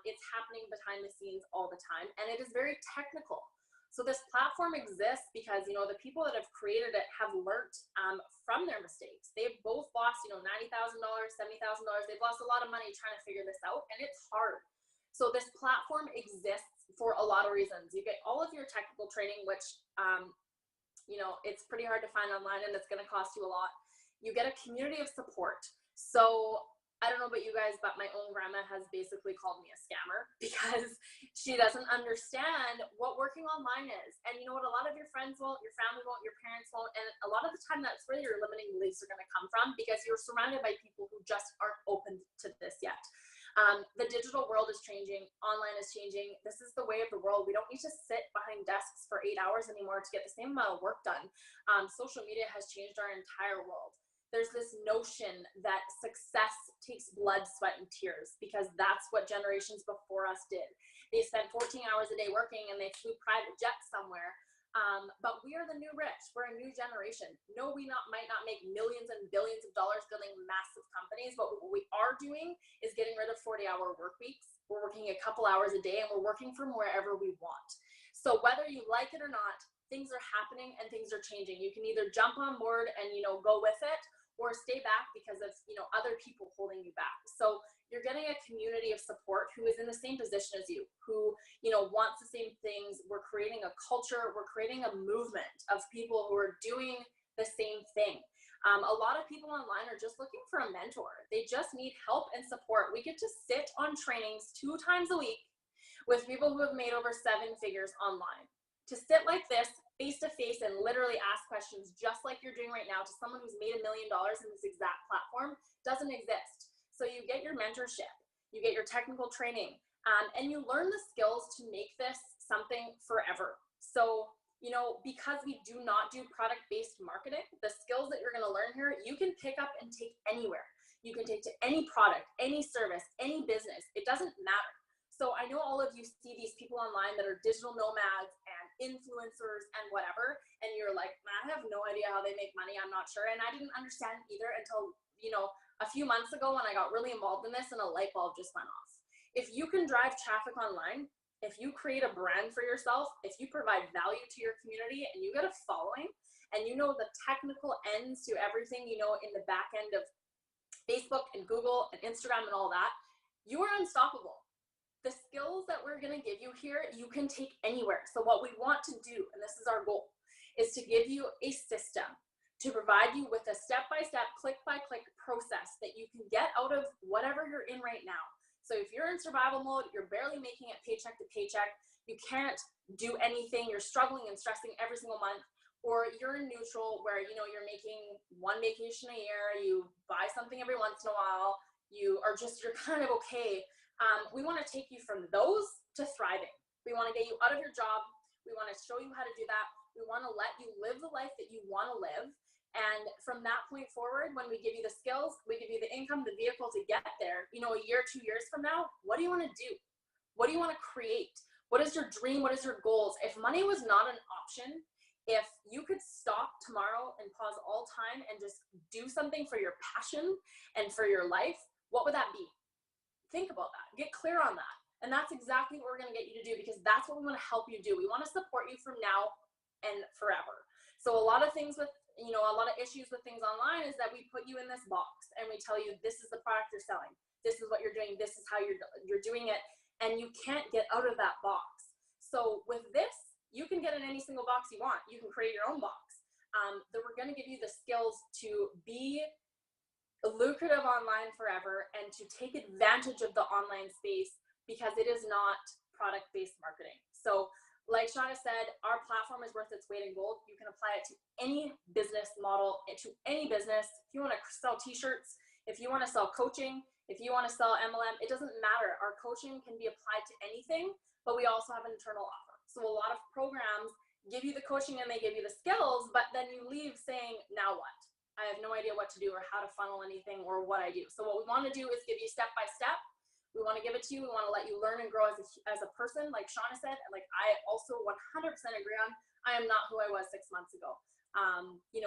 It's happening behind the scenes all the time, and it is very technical. So this platform exists because, you know, the people that have created it have learned from their mistakes. They've both lost, you know, $90,000, $70,000. They've lost a lot of money trying to figure this out, and it's hard. So this platform exists for a lot of reasons. You get all of your technical training, which, you know, it's pretty hard to find online, and it's going to cost you a lot. You get a community of support. So I don't know about you guys, but my own grandma has basically called me a scammer because she doesn't understand what working online is. And you know what? A lot of your friends won't, your family won't, your parents won't. And a lot of the time that's where your limiting beliefs are going to come from, because you're surrounded by people who just aren't open to this yet. The digital world is changing. Online is changing. This is the way of the world. We don't need to sit behind desks for 8 hours anymore to get the same amount of work done. Social media has changed our entire world. There's this notion that success takes blood, sweat, and tears because that's what generations before us did. They spent 14 hours a day working and they flew private jets somewhere. But we are the new rich. We're a new generation. No, we might not make millions and billions of dollars building massive companies, but what we are doing is getting rid of 40-hour work weeks. We're working a couple hours a day and we're working from wherever we want. So whether you like it or not, things are happening and things are changing. You can either jump on board and, go with it, or stay back because of, other people holding you back. So you're getting a community of support who is in the same position as you, who, wants the same things. We're creating a culture, we're creating a movement of people who are doing the same thing. A lot of people online are just looking for a mentor. They just need help and support. We get to sit on trainings 2 times a week with people who have made over 7 figures online. To sit like this, face to face, and literally ask questions just like you're doing right now to someone who's made $1 million in this exact platform doesn't exist. So you get your mentorship, you get your technical training, and you learn the skills to make this something forever. So, because we do not do product-based marketing, the skills that you're going to learn here, you can pick up and take anywhere. You can take to any product, any service, any business. It doesn't matter. So I know all of you see these people online that are digital nomads and influencers and whatever, and you're like, I have no idea how they make money. I'm not sure. And I didn't understand either until, a few months ago when I got really involved in this and a light bulb just went off. If you can drive traffic online, if you create a brand for yourself, if you provide value to your community and you get a following and the technical ends to everything, in the back end of Facebook and Google and Instagram and all that, you are unstoppable. The skills that we're going to give you here, you can take anywhere. So what we want to do, and this is our goal, is to give you a system to provide you with a step-by-step, click-by-click process that you can get out of whatever you're in right now. So if you're in survival mode, you're barely making it paycheck to paycheck, you can't do anything, you're struggling and stressing every single month, or you're in neutral where, you're making 1 vacation a year, you buy something every once in a while, you're kind of okay. We want to take you from those to thriving. We want to get you out of your job. We want to show you how to do that. We want to let you live the life that you want to live. And from that point forward, when we give you the skills, we give you the income, the vehicle to get there, a year, 2 years from now, what do you want to do? What do you want to create? What is your dream? What is your goals? If money was not an option, if you could stop tomorrow and pause all time and just do something for your passion and for your life, what would that be? Think about that. Get clear on that. And that's exactly what we're going to get you to do because that's what we want to help you do. We want to support you from now and forever. So a lot of things with, a lot of issues with things online is that we put you in this box and we tell you this is the product you're selling. This is what you're doing. This is how you're doing it. And you can't get out of that box. So with this, you can get in any single box you want. You can create your own box. That we're going to give you the skills to be lucrative online forever and to take advantage of the online space because it is not product-based marketing. So like Shauna said, our platform is worth its weight in gold. You can apply it to any business model, to any business. If you want to sell t-shirts, if you want to sell coaching, if you want to sell MLM, it doesn't matter. Our coaching can be applied to anything, but we also have an internal offer. So a lot of programs give you the coaching and they give you the skills, but then you leave saying, now what? I have no idea what to do or how to funnel anything or what I do. So what we want to do is give you step by step. We want to give it to you. We want to let you learn and grow as a person, like Shauna said, and like I also 100% agree on. I am not who I was 6 months ago.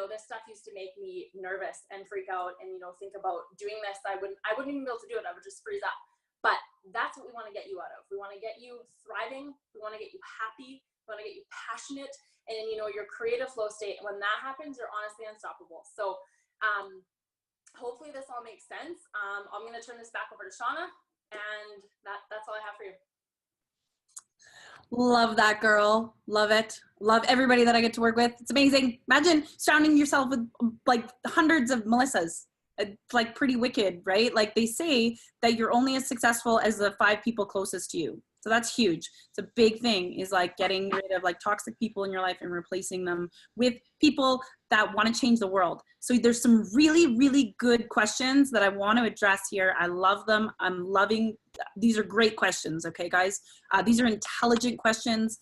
This stuff used to make me nervous and freak out and, think about doing this. I wouldn't even be able to do it. I would just freeze up. But that's what we want to get you out of. We want to get you thriving. We want to get you happy. We want to get you passionate and, your creative flow state. And when that happens, you're honestly unstoppable. So hopefully this all makes sense. I'm going to turn this back over to Shauna. And that's all I have for you. Love that, girl. Love it. Love everybody that I get to work with. It's amazing. Imagine surrounding yourself with like hundreds of Melissas. It's like pretty wicked, right? Like they say that you're only as successful as the 5 people closest to you. So that's huge. It's a big thing, is like getting rid of like toxic people in your life and replacing them with people that want to change the world. So there's some really, really good questions that I want to address here. I love them. I'm loving, these are great questions. Okay, guys, these are intelligent questions.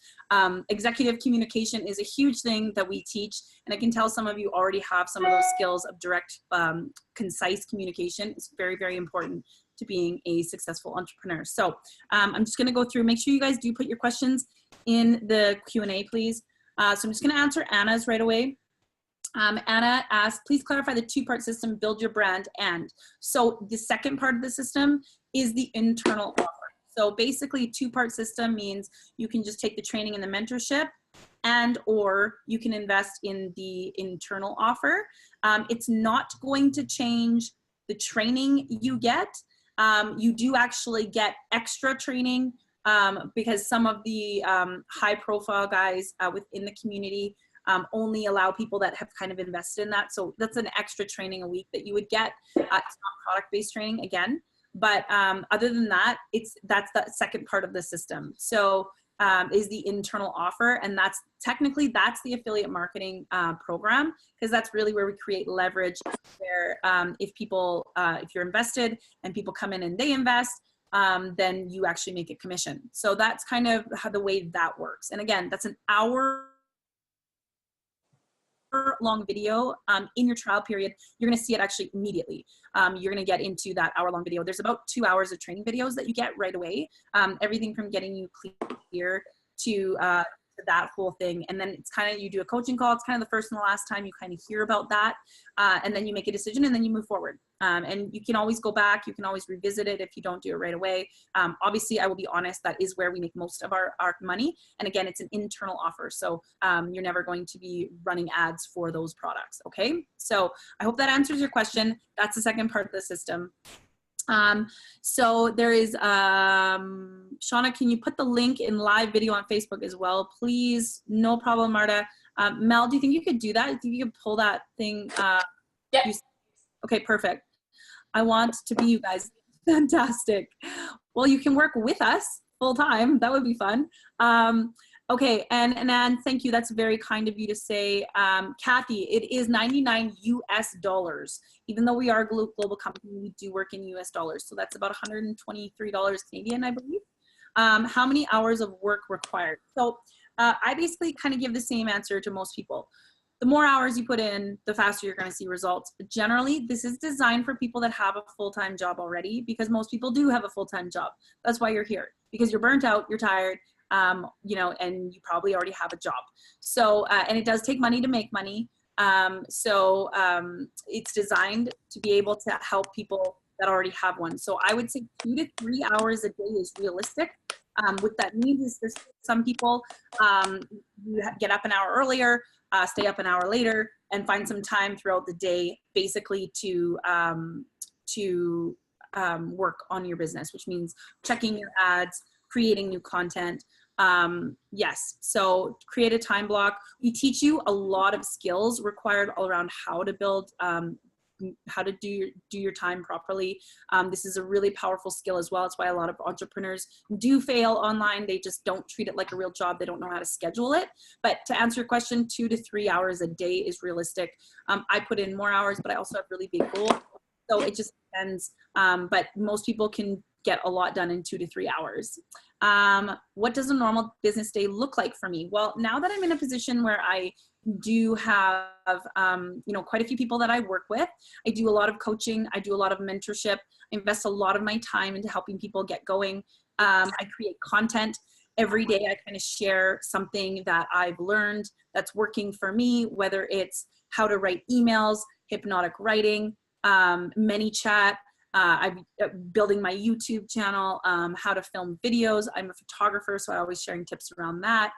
Executive communication is a huge thing that we teach. And I can tell some of you already have some of those skills of direct, concise communication. It's very, very important to being a successful entrepreneur. So I'm just gonna go through, make sure you guys do put your questions in the Q&A, please. So I'm just gonna answer Anna's right away. Anna asked, please clarify the two-part system, build your brand and. So the second part of the system is the internal offer. So basically two-part system means you can just take the training and the mentorship, and or you can invest in the internal offer. It's not going to change the training you get. You do actually get extra training because some of the high profile guys within the community only allow people that have kind of invested in that. So that's an extra training a week that you would get. It's not product-based training again, but other than that, that's the second part of the system. So is the internal offer, and that's technically, that's the affiliate marketing program, because that's really where we create leverage, where if you're invested and people come in and they invest, then you actually make a commission. So that's kind of how the way that works. And again, that's an hour long video in your trial period. You're going to see it actually immediately. You're going to get into that hour-long video. There's about 2 hours of training videos that you get right away. Everything from getting you clear to that whole thing. And then it's kind of, you do a coaching call. It's kind of the first and the last time you kind of hear about that. And then you make a decision and then you move forward. And you can always go back. You can always revisit it if you don't do it right away. Obviously, I will be honest, that is where we make most of our money. And again, it's an internal offer. So you're never going to be running ads for those products. Okay. So I hope that answers your question. That's the second part of the system. So there is, Shauna, can you put the link in live video on Facebook as well, please? No problem, Marta. Mel, do you think you could do that? Do you think you could pull that thing? Yeah. Okay, perfect. I want to be you guys. Fantastic. Well, you can work with us full time. That would be fun. Okay, and thank you. That's very kind of you to say. Kathy, it is 99 US dollars. Even though we are a global company, we do work in US dollars. So that's about $123 Canadian, I believe. How many hours of work required? So I basically kind of give the same answer to most people. The more hours you put in, the faster you're going to see results. But generally, this is designed for people that have a full-time job already, because most people do have a full-time job. That's why you're here, because you're burnt out, you're tired, you know, and you probably already have a job. So, and it does take money to make money. It's designed to be able to help people that already have one. So I would say 2 to 3 hours a day is realistic. What that means is there's some people you get up an hour earlier, stay up an hour later, and find some time throughout the day basically to work on your business, which means checking your ads, creating new content. Yes, so create a time block. We teach you a lot of skills required all around how to build, how to do your time properly. This is a really powerful skill as well. It's why a lot of entrepreneurs do fail online. They just don't treat it like a real job. They don't know how to schedule it. But to answer your question, 2 to 3 hours a day is realistic. I put in more hours, but I also have really big goals. So it just depends. But most people can get a lot done in 2 to 3 hours. What does a normal business day look like for me? Well, now that I'm in a position where I do have, you know, quite a few people that I work with, I do a lot of coaching, I do a lot of mentorship, I invest a lot of my time into helping people get going. I create content. Every day I kind of share something that I've learned that's working for me, whether it's how to write emails, hypnotic writing, ManyChat, I'm building my YouTube channel, how to film videos. I'm a photographer, so I'm always sharing tips around that.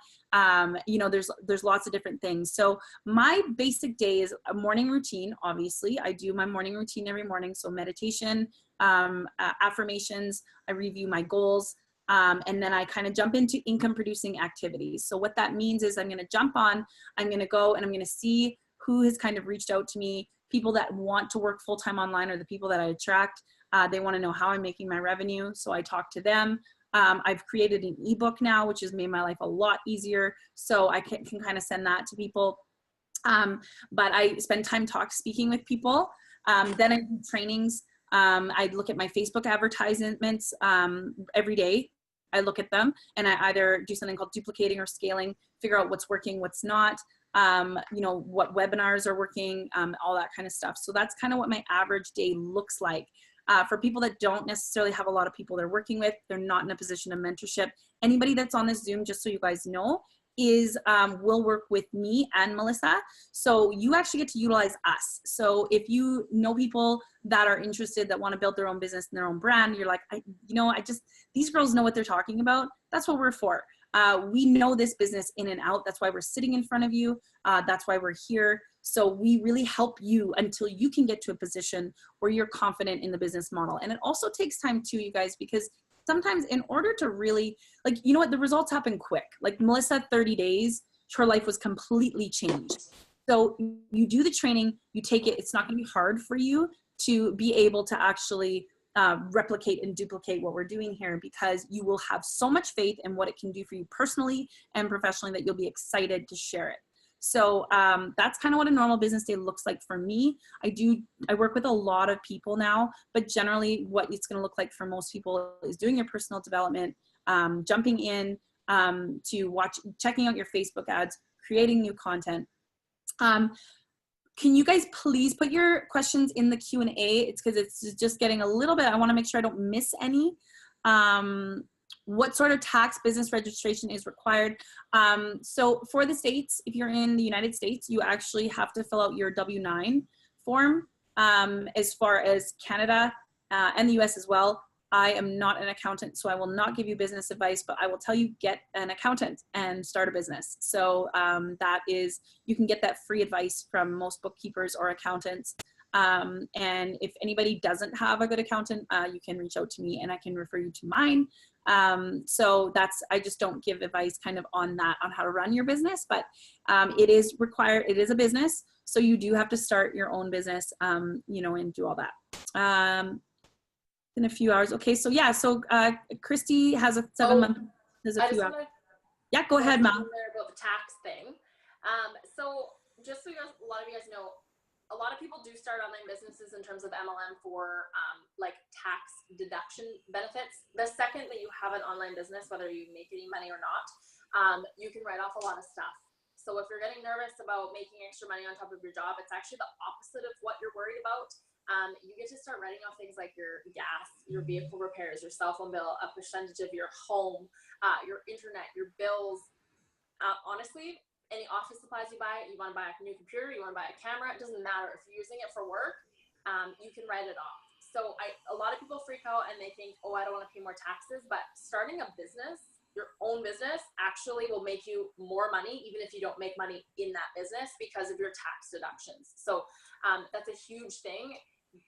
You know, there's lots of different things. So my basic day is a morning routine. Obviously, I do my morning routine every morning. So meditation, affirmations, I review my goals, and then I kind of jump into income producing activities. So what that means is I'm going to jump on, I'm going to go and I'm going to see who has kind of reached out to me. People that want to work full-time online are the people that I attract. They want to know how I'm making my revenue. So I talk to them. I've created an ebook now, which has made my life a lot easier. So I can kind of send that to people. But I spend time speaking with people. Then I do trainings. I look at my Facebook advertisements every day. I look at them and I either do something called duplicating or scaling, figure out what's working, what's not, you know, what webinars are working, all that kind of stuff. So that's kind of what my average day looks like. For people that don't necessarily have a lot of people they're working with, they're not in a position of mentorship. Anybody that's on this Zoom, just so you guys know, will work with me and Melissa. So you actually get to utilize us. So if you know people that are interested, that want to build their own business and their own brand, you're like, these girls know what they're talking about. That's what we're for. We know this business in and out. That's why we're sitting in front of you. That's why we're here. So we really help you until you can get to a position where you're confident in the business model. And it also takes time too, you guys, because sometimes in order to really, like, you know what, the results happen quick. Like Melissa, 30 days, her life was completely changed. So you do the training, you take it, it's not gonna be hard for you to be able to actually replicate and duplicate what we're doing here, because you will have so much faith in what it can do for you personally and professionally that you'll be excited to share it. So that's kind of what a normal business day looks like for me. I work with a lot of people now, but generally what it's going to look like for most people is doing your personal development, jumping in to checking out your Facebook ads, creating new content. Can you guys please put your questions in the Q&A? It's because it's just getting a little bit, I want to make sure I don't miss any. What sort of tax business registration is required? So for the States, if you're in the United States, you actually have to fill out your W-9 form. As far as Canada and the US as well, I am not an accountant, so I will not give you business advice, but I will tell you, get an accountant and start a business. So you can get that free advice from most bookkeepers or accountants. And if anybody doesn't have a good accountant, you can reach out to me and I can refer you to mine. So I just don't give advice kind of on how to run your business, but it is required, it is a business. So you do have to start your own business, you know, and do all that. In a few hours. Okay, so yeah, so Christy has a 7-month, there's a few hours. Yeah, go ahead, Mel. About the tax thing. So just so a lot of you guys know, a lot of people do start online businesses in terms of MLM for like tax deduction benefits. The second that you have an online business, whether you make any money or not, you can write off a lot of stuff. So if you're getting nervous about making extra money on top of your job, it's actually the opposite of what you're worried about. You get to start writing off things like your gas, your vehicle repairs, your cell phone bill, a percentage of your home, your internet, your bills. Honestly, any office supplies you want to buy a new computer, you want to buy a camera, it doesn't matter. If you're using it for work, you can write it off. So a lot of people freak out and they think, oh, I don't want to pay more taxes, but starting a business, your own business, actually will make you more money, even if you don't make money in that business because of your tax deductions. So that's a huge thing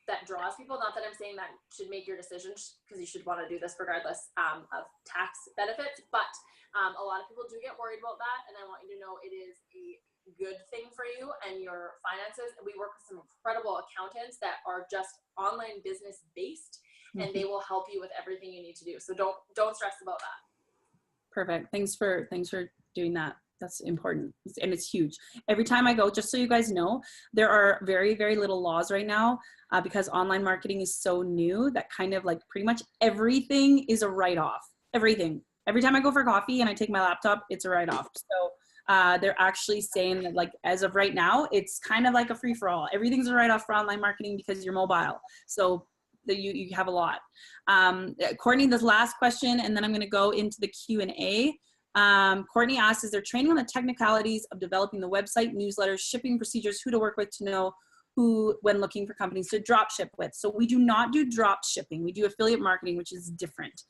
that draws people. Not that I'm saying that should make your decision, because you should want to do this regardless of tax benefits, but a lot of people do get worried about that, and I want you to know it is a good thing for you and your finances. We work with some incredible accountants that are just online business based, and they will help you with everything you need to do. So don't stress about that. Perfect. Thanks for doing that. That's important, and it's huge. Every time I go, just so you guys know, there are very, very little laws right now because online marketing is so new that kind of like pretty much everything is a write-off. Everything. Every time I go for coffee and I take my laptop, it's a write-off. So they're actually saying that, like, as of right now, it's kind of like a free-for-all. Everything's a write-off for online marketing because you're mobile. So you have a lot. Courtney, this last question, and then I'm going to go into the Q&A. Courtney asks, is there training on the technicalities of developing the website, newsletters, shipping procedures, who to work with to know who when looking for companies to drop ship with? So we do not do drop shipping. We do affiliate marketing, which is different.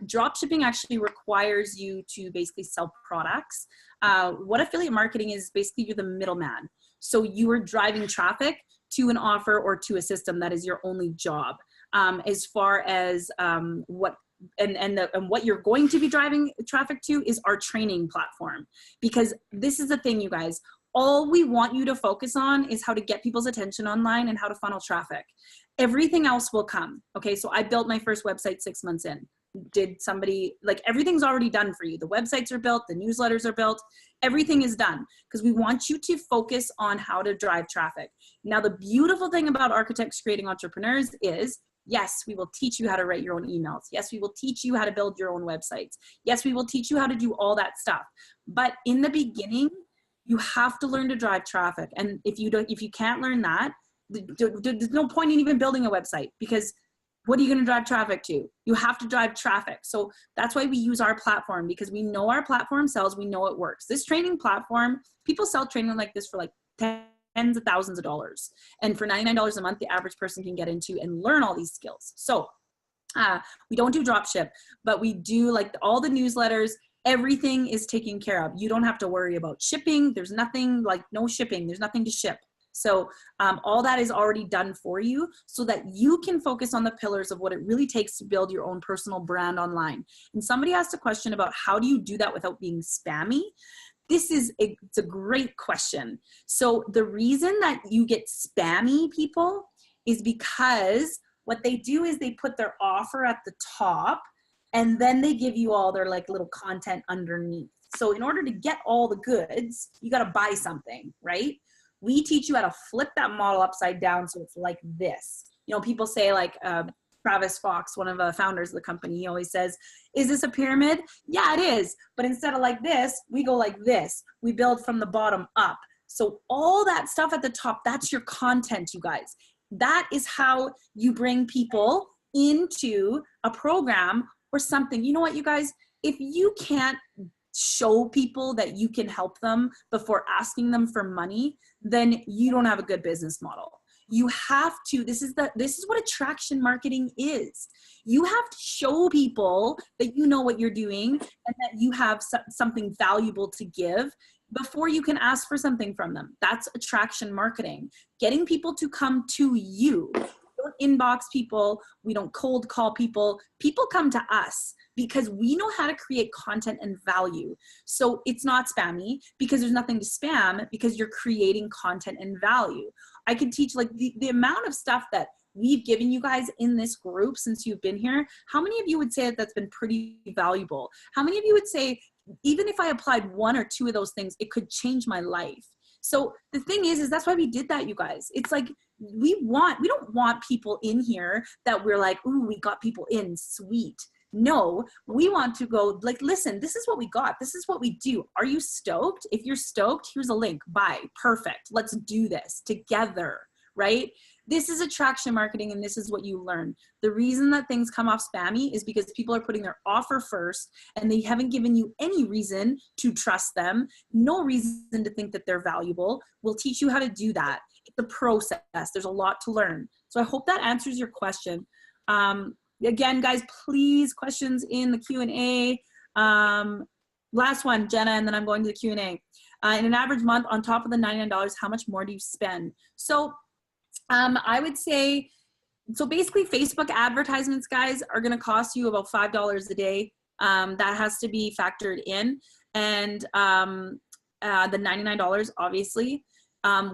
Drop shipping actually requires you to basically sell products. What affiliate marketing is, basically you're the middleman. So you are driving traffic to an offer or to a system. That is your only job. As far as what you're going to be driving traffic to is our training platform. Because this is the thing, you guys, all we want you to focus on is how to get people's attention online and how to funnel traffic. Everything else will come. Okay, so I built my first website 6 months in. did somebody, like everything's already done for you. The websites are built, the newsletters are built, everything is done because we want you to focus on how to drive traffic. Now, the beautiful thing about Architects Creating Entrepreneurs is, yes, we will teach you how to write your own emails. Yes, we will teach you how to build your own websites. Yes, we will teach you how to do all that stuff. But in the beginning, you have to learn to drive traffic. And if you can't learn that, there's no point in even building a website, because what are you going to drive traffic to? You have to drive traffic. So that's why we use our platform, because we know our platform sells, we know it works. This training platform, people sell training like this for like tens of thousands of dollars. And for $99 a month, the average person can get into and learn all these skills. So we don't do drop ship, but we do like all the newsletters. Everything is taken care of. You don't have to worry about shipping. There's nothing, like no shipping. There's nothing to ship. So all that is already done for you so that you can focus on the pillars of what it really takes to build your own personal brand online. And somebody asked a question about how do you do that without being spammy? It's a great question. So the reason that you get spammy people is because what they do is they put their offer at the top and then they give you all their like little content underneath. So in order to get all the goods, you got to buy something, right? We teach you how to flip that model upside down so it's like this. You know, people say like Travis Fox, one of the founders of the company, he always says, is this a pyramid? Yeah, it is. But instead of like this, we go like this. We build from the bottom up. So all that stuff at the top, that's your content, you guys. That is how you bring people into a program or something. You know what, you guys? If you can't show people that you can help them before asking them for money, then you don't have a good business model. You have to, this is what attraction marketing is. You have to show people that you know what you're doing and that you have something valuable to give before you can ask for something from them. That's attraction marketing. Getting people to come to you. We don't inbox people. We don't cold call people. People come to us because we know how to create content and value. So it's not spammy because there's nothing to spam, because you're creating content and value. I can teach like the amount of stuff that we've given you guys in this group since you've been here. How many of you would say that that's been pretty valuable? How many of you would say, even if I applied one or two of those things, it could change my life? So the thing is that's why we did that, you guys. It's like, we don't want people in here that we're like, ooh, we got people in, sweet. No, we want to go like, listen, this is what we got. This is what we do. Are you stoked? If you're stoked, here's a link. Buy. Perfect. Let's do this together, right? This is attraction marketing, and this is what you learn. The reason that things come off spammy is because people are putting their offer first and they haven't given you any reason to trust them, no reason to think that they're valuable. We'll teach you how to do that. It's a process. There's a lot to learn. So I hope that answers your question. Again, guys, please, questions in the Q&A. Last one, Jenna, and then I'm going to the Q&A. In an average month, on top of the $99, how much more do you spend? So I would say, so basically Facebook advertisements, guys, are going to cost you about $5 a day. That has to be factored in. And the $99, obviously.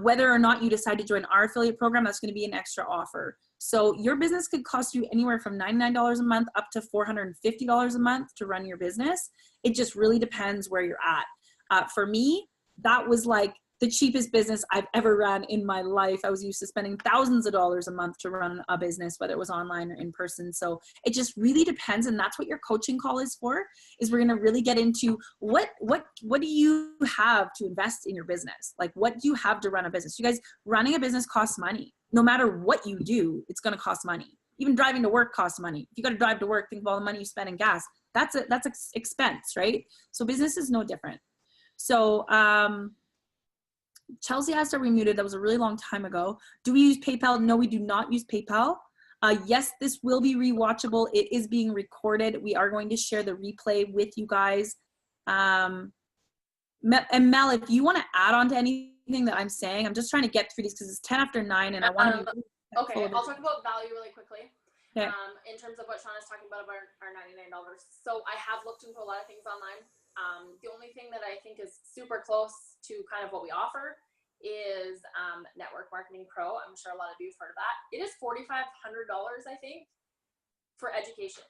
Whether or not you decide to join our affiliate program, that's going to be an extra offer. So your business could cost you anywhere from $99 a month up to $450 a month to run your business. It just really depends where you're at. For me, that was like the cheapest business I've ever run in my life. I was used to spending thousands of dollars a month to run a business, whether it was online or in person. So it just really depends. And that's what your coaching call is for, is we're going to really get into what do you have to invest in your business? Like, what do you have to run a business? You guys, running a business costs money. No matter what you do, it's going to cost money. Even driving to work costs money. If you got to drive to work, think of all the money you spend in gas. That's expense, right? So business is no different. So, Chelsea asked, are we muted? That was a really long time ago. Do we use PayPal? No, we do not use PayPal. Yes, this will be rewatchable. It is being recorded. We are going to share the replay with you guys. And Mel, if you want to add on to anything that I'm saying, I'm just trying to get through these because it's 10 after 9 and I want to be okay, I'll talk about value really quickly. Okay. In terms of what Shauna's talking about our $99. So I have looked into a lot of things online. The only thing that I think is super close to kind of what we offer is Network Marketing Pro. I'm sure a lot of you have heard of that. It is $4,500, I think, for education.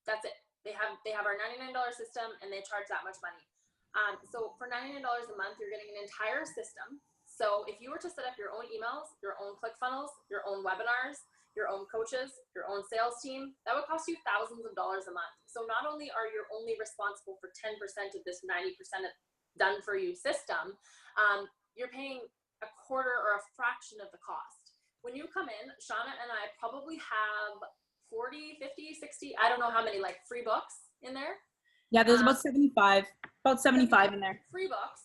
That's it. They have our $99 system, and they charge that much money. So for $99 a month, you're getting an entire system. So if you were to set up your own emails, your own ClickFunnels, your own webinars, your own coaches, your own sales team, that would cost you thousands of dollars a month. So not only are you only responsible for 10% of this 90% done for you system, you're paying a quarter or a fraction of the cost. When you come in, Shauna and I probably have 40, 50, 60, I don't know how many, like free books in there. Yeah, there's about 75 in there. Free books.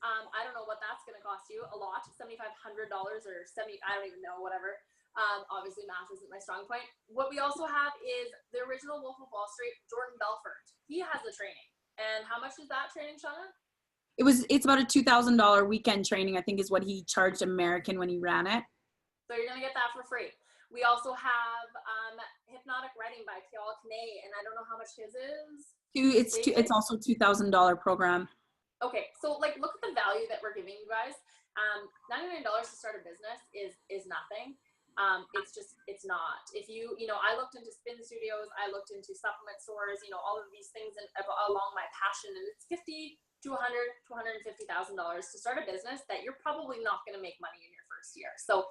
I don't know what that's going to cost you. A lot, $7,500 or I don't even know, whatever. Obviously math isn't my strong point. What we also have is the original Wolf of Wall Street, Jordan Belfort. He has the training. And how much is that training, Shauna? It's about a $2,000 weekend training, I think is what he charged American when he ran it. So you're going to get that for free. We also have Hypnotic Writing by Kial Kane, and I don't know how much his is. It's also a $2,000 program. Okay, so like look at the value that we're giving you guys. $99 to start a business is nothing. It's not. If I looked into spin studios, I looked into supplement stores, all of these things along my passion, and it's $50,000 to $100,000 to $150,000 to start a business that you're probably not going to make money in your first year. So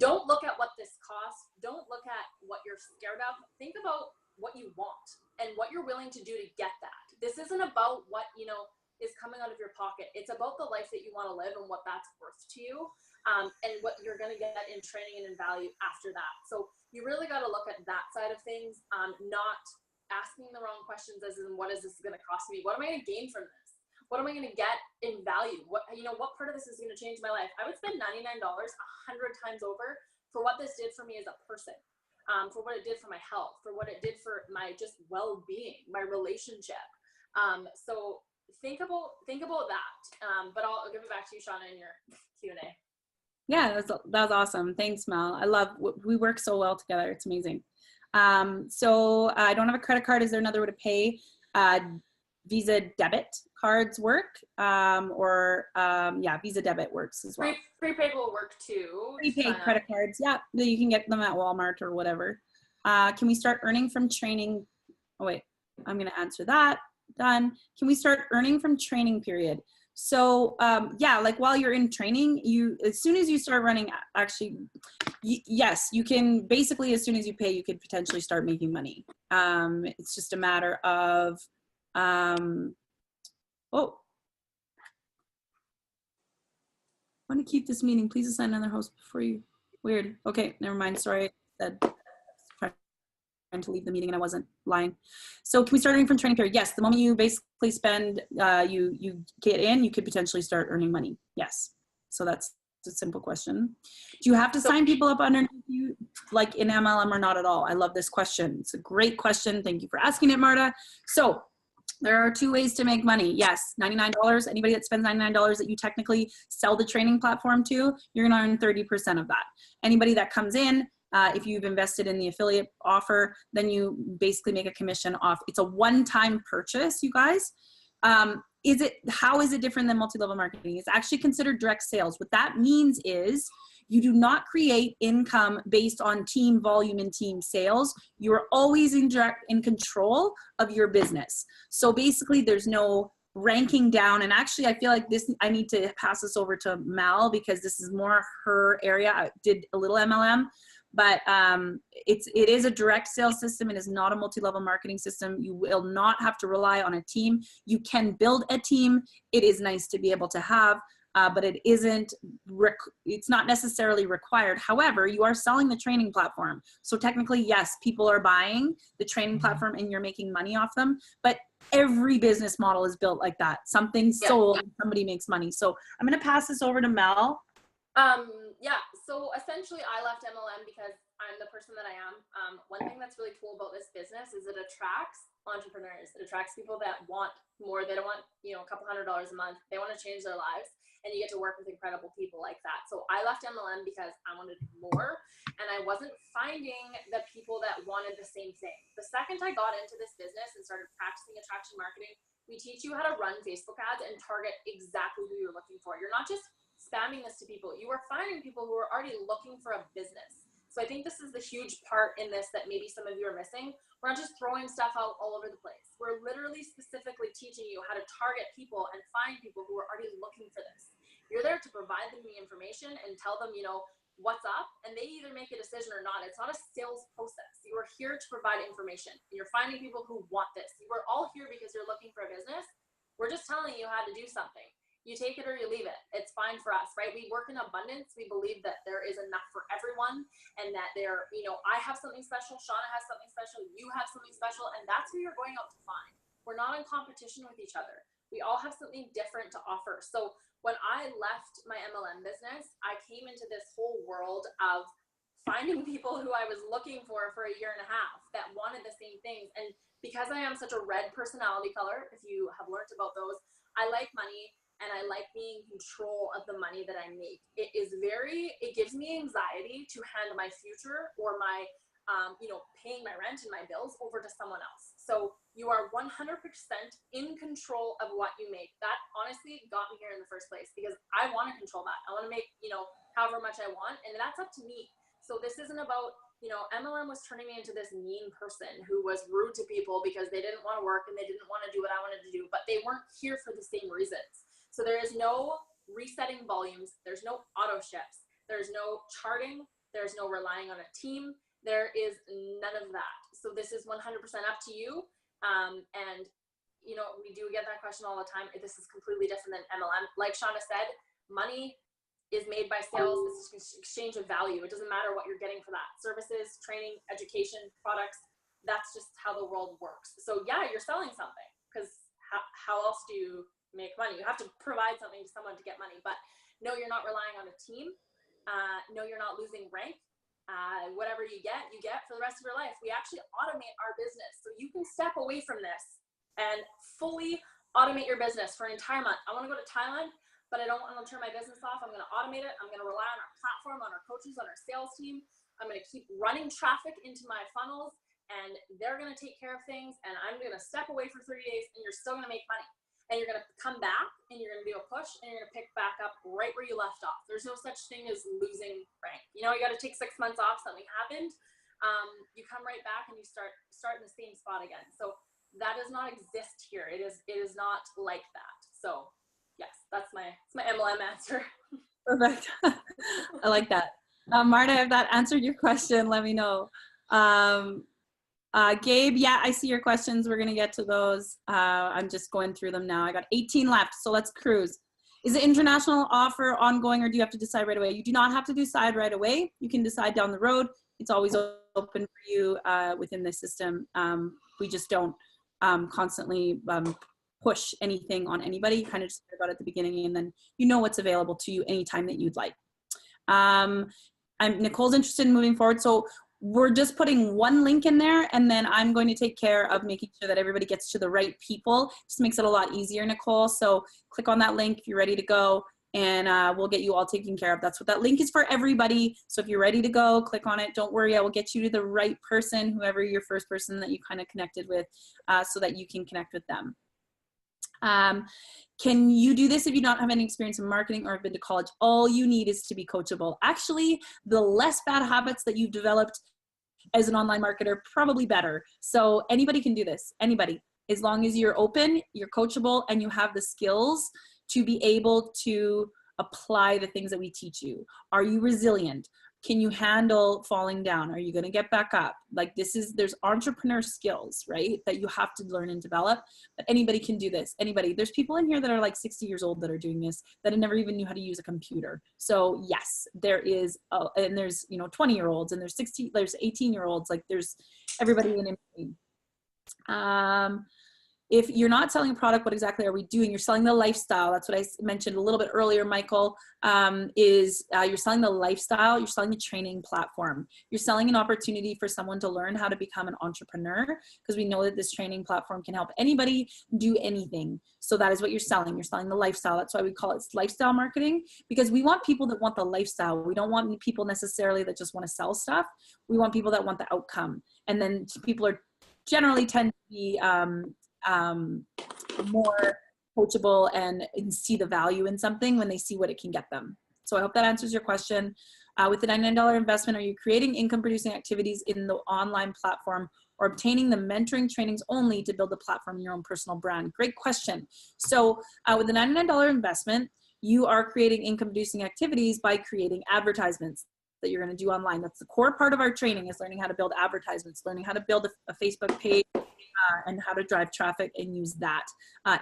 don't look at what this costs. Don't look at what you're scared of. Think about what you want and what you're willing to do to get that. This isn't about what, is coming out of your pocket. It's about the life that you want to live and what that's worth to you, and what you're going to get in training and in value after that. So you really got to look at that side of things, not asking the wrong questions as in what is this going to cost me? What am I going to gain from this? What am I going to get in value? What part of this is going to change my life? I would spend $99 100 times over for what this did for me as a person, for what it did for my health, for what it did for my just well-being, my relationship. So think about that. But I'll give it back to you, Shauna, in your Q&A. Yeah, that was awesome. Thanks, Mel. We work so well together. It's amazing. So I don't have a credit card. Is there another way to pay? Visa debit cards work, Visa debit works as well. Prepaid will work too. Prepaid credit cards, yeah, you can get them at Walmart or whatever. Can we start earning from training? Oh wait, I'm gonna answer that. Done. Can we start earning from training period? So like while you're in training, as soon as you start running, actually, yes, you can basically, as soon as you pay, you could potentially start making money. It's just a matter of I want to keep this meeting. Please assign another host before you. Weird. Okay, never mind. Sorry. I said trying to leave the meeting and I wasn't lying. So can we start earning from training period? Yes. The moment you basically spend, you get in, you could potentially start earning money. Yes. So that's a simple question. Do you have to sign people up underneath you like in MLM or not at all? I love this question. It's a great question. Thank you for asking it, Marta. So there are two ways to make money. Yes, $99. Anybody that spends $99 that you technically sell the training platform to, you're going to earn 30% of that. Anybody that comes in, if you've invested in the affiliate offer, then you basically make a commission off. It's a one-time purchase, you guys. How is it different than multi-level marketing? It's actually considered direct sales. What that means is you do not create income based on team volume and team sales. You're always in control of your business. So basically there's no ranking down. And actually I feel like I need to pass this over to Mal because this is more her area. I did a little MLM, but it is a direct sales system. It is not a multi-level marketing system. You will not have to rely on a team. You can build a team. It is nice to be able to have, but it's not necessarily required. However, you are selling the training platform. So technically, yes, people are buying the training platform and you're making money off them, but every business model is built like that. Something sold, somebody makes money. So I'm going to pass this over to Mel. So essentially I left MLM because I'm the person that I am. One thing that's really cool about this business is it attracts entrepreneurs. It attracts people that want more. They don't want, a couple $100 a month. They want to change their lives. And you get to work with incredible people like that. So I left MLM because I wanted more and I wasn't finding the people that wanted the same thing. The second I got into this business and started practicing attraction marketing, we teach you how to run Facebook ads and target exactly who you're looking for. You're not just spamming this to people. You are finding people who are already looking for a business. So I think this is the huge part in this that maybe some of you are missing. We're not just throwing stuff out all over the place. We're literally specifically teaching you how to target people and find people who are already looking for this. You're there to provide them the information and tell them, you know, what's up, and they either make a decision or not. It's not a sales process. You are here to provide information. You're finding people who want this. You are all here because you're looking for a business. We're just telling you how to do something. You take it or you leave it. It's fine for us, right? We work in abundance. We believe that there is enough for everyone, and that there, you know, I have something special, Shauna has something special, you have something special, and that's who you're going out to find. We're not in competition with each other. We all have something different to offer. So when I left my MLM business, I came into this whole world of finding people who I was looking for a year and a half that wanted the same things. And because I am such a red personality color, if you have learned about those, I like money. And I like being in control of the money that I make. It gives me anxiety to hand my future or my, you know, paying my rent and my bills over to someone else. So you are 100% in control of what you make. That honestly got me here in the first place, because I want to control that. I want to make, you know, however much I want, and that's up to me. So this isn't about, you know, MLM was turning me into this mean person who was rude to people because they didn't want to work and they didn't want to do what I wanted to do, but they weren't here for the same reasons. So there is no resetting volumes. There's no auto shifts. There's no charting. There's no relying on a team. There is none of that. So this is 100% up to you. And, you know, we do get that question all the time. This is completely different than MLM. Like Shauna said, money is made by sales. It's an exchange of value. It doesn't matter what you're getting for that. Services, training, education, products. That's just how the world works. So yeah, you're selling something, because how else do you make money? You have to provide something to someone to get money. But no, you're not relying on a team. No, you're not losing rank. Whatever you get for the rest of your life. We actually automate our business, so you can step away from this and fully automate your business for an entire month. I want to go to Thailand, but I don't want to turn my business off. I'm going to automate it. I'm going to rely on our platform, on our coaches, on our sales team. I'm going to keep running traffic into my funnels, and they're going to take care of things. And I'm going to step away for 30 days, and you're still going to make money. And you're going to come back, and you're going to do a push, and you're going to pick back up right where you left off. There's no such thing as losing rank. You know, you got to take 6 months off, something happened. You come right back and you start in the same spot again. So that does not exist here. It is not like that. So yes, that's my MLM answer. Perfect. I like that. Marta, if that answered your question, let me know. Gabe, yeah, I see your questions. We're going to get to those. I'm just going through them now. I got 18 left, so let's cruise. Is the international offer ongoing, or do you have to decide right away? You do not have to decide right away. You can decide down the road. It's always open for you within the system. We just don't constantly push anything on anybody. Kind of just hear about it at the beginning, and then you know what's available to you anytime that you'd like. Nicole's interested in moving forward, so we're just putting one link in there, and then I'm going to take care of making sure that everybody gets to the right people. Just makes it a lot easier, Nicole. So click on that link if you're ready to go, and we'll get you all taken care of. That's what that link is for, everybody. So if you're ready to go, click on it. Don't worry, I will get you to the right person, whoever your first person that you kind of connected with, so that you can connect with them. Can you do this if you don't have any experience in marketing or have been to college? All you need is to be coachable. Actually, the less bad habits that you've developed as an online marketer, probably better. So anybody can do this, anybody, as long as you're open, you're coachable, and you have the skills to be able to apply the things that we teach you. Are you resilient? Can you handle falling down? Are you going to get back up? Like there's entrepreneur skills, right? That you have to learn and develop, but anybody can do this. Anybody. There's people in here that are like 60 years old that are doing this, that never even knew how to use a computer. So yes, there is, and there's, 20-year-olds, and there's 18-year-olds, like there's everybody in between. If you're not selling a product, what exactly are we doing? You're selling the lifestyle. That's what I mentioned a little bit earlier, Michael, you're selling the lifestyle. You're selling the training platform. You're selling an opportunity for someone to learn how to become an entrepreneur, because we know that this training platform can help anybody do anything. So that is what you're selling. You're selling the lifestyle. That's why we call it lifestyle marketing, because we want people that want the lifestyle. We don't want people necessarily that just want to sell stuff. We want people that want the outcome. And then people are generally tend to be more coachable and see the value in something when they see what it can get them. So I hope that answers your question. With the $99 investment, are you creating income producing activities in the online platform or obtaining the mentoring trainings only to build a platform in your own personal brand? Great question. So with the $99 investment, you are creating income producing activities by creating advertisements that you're going to do online. That's the core part of our training, is learning how to build advertisements, learning how to build a Facebook page, and how to drive traffic and use that,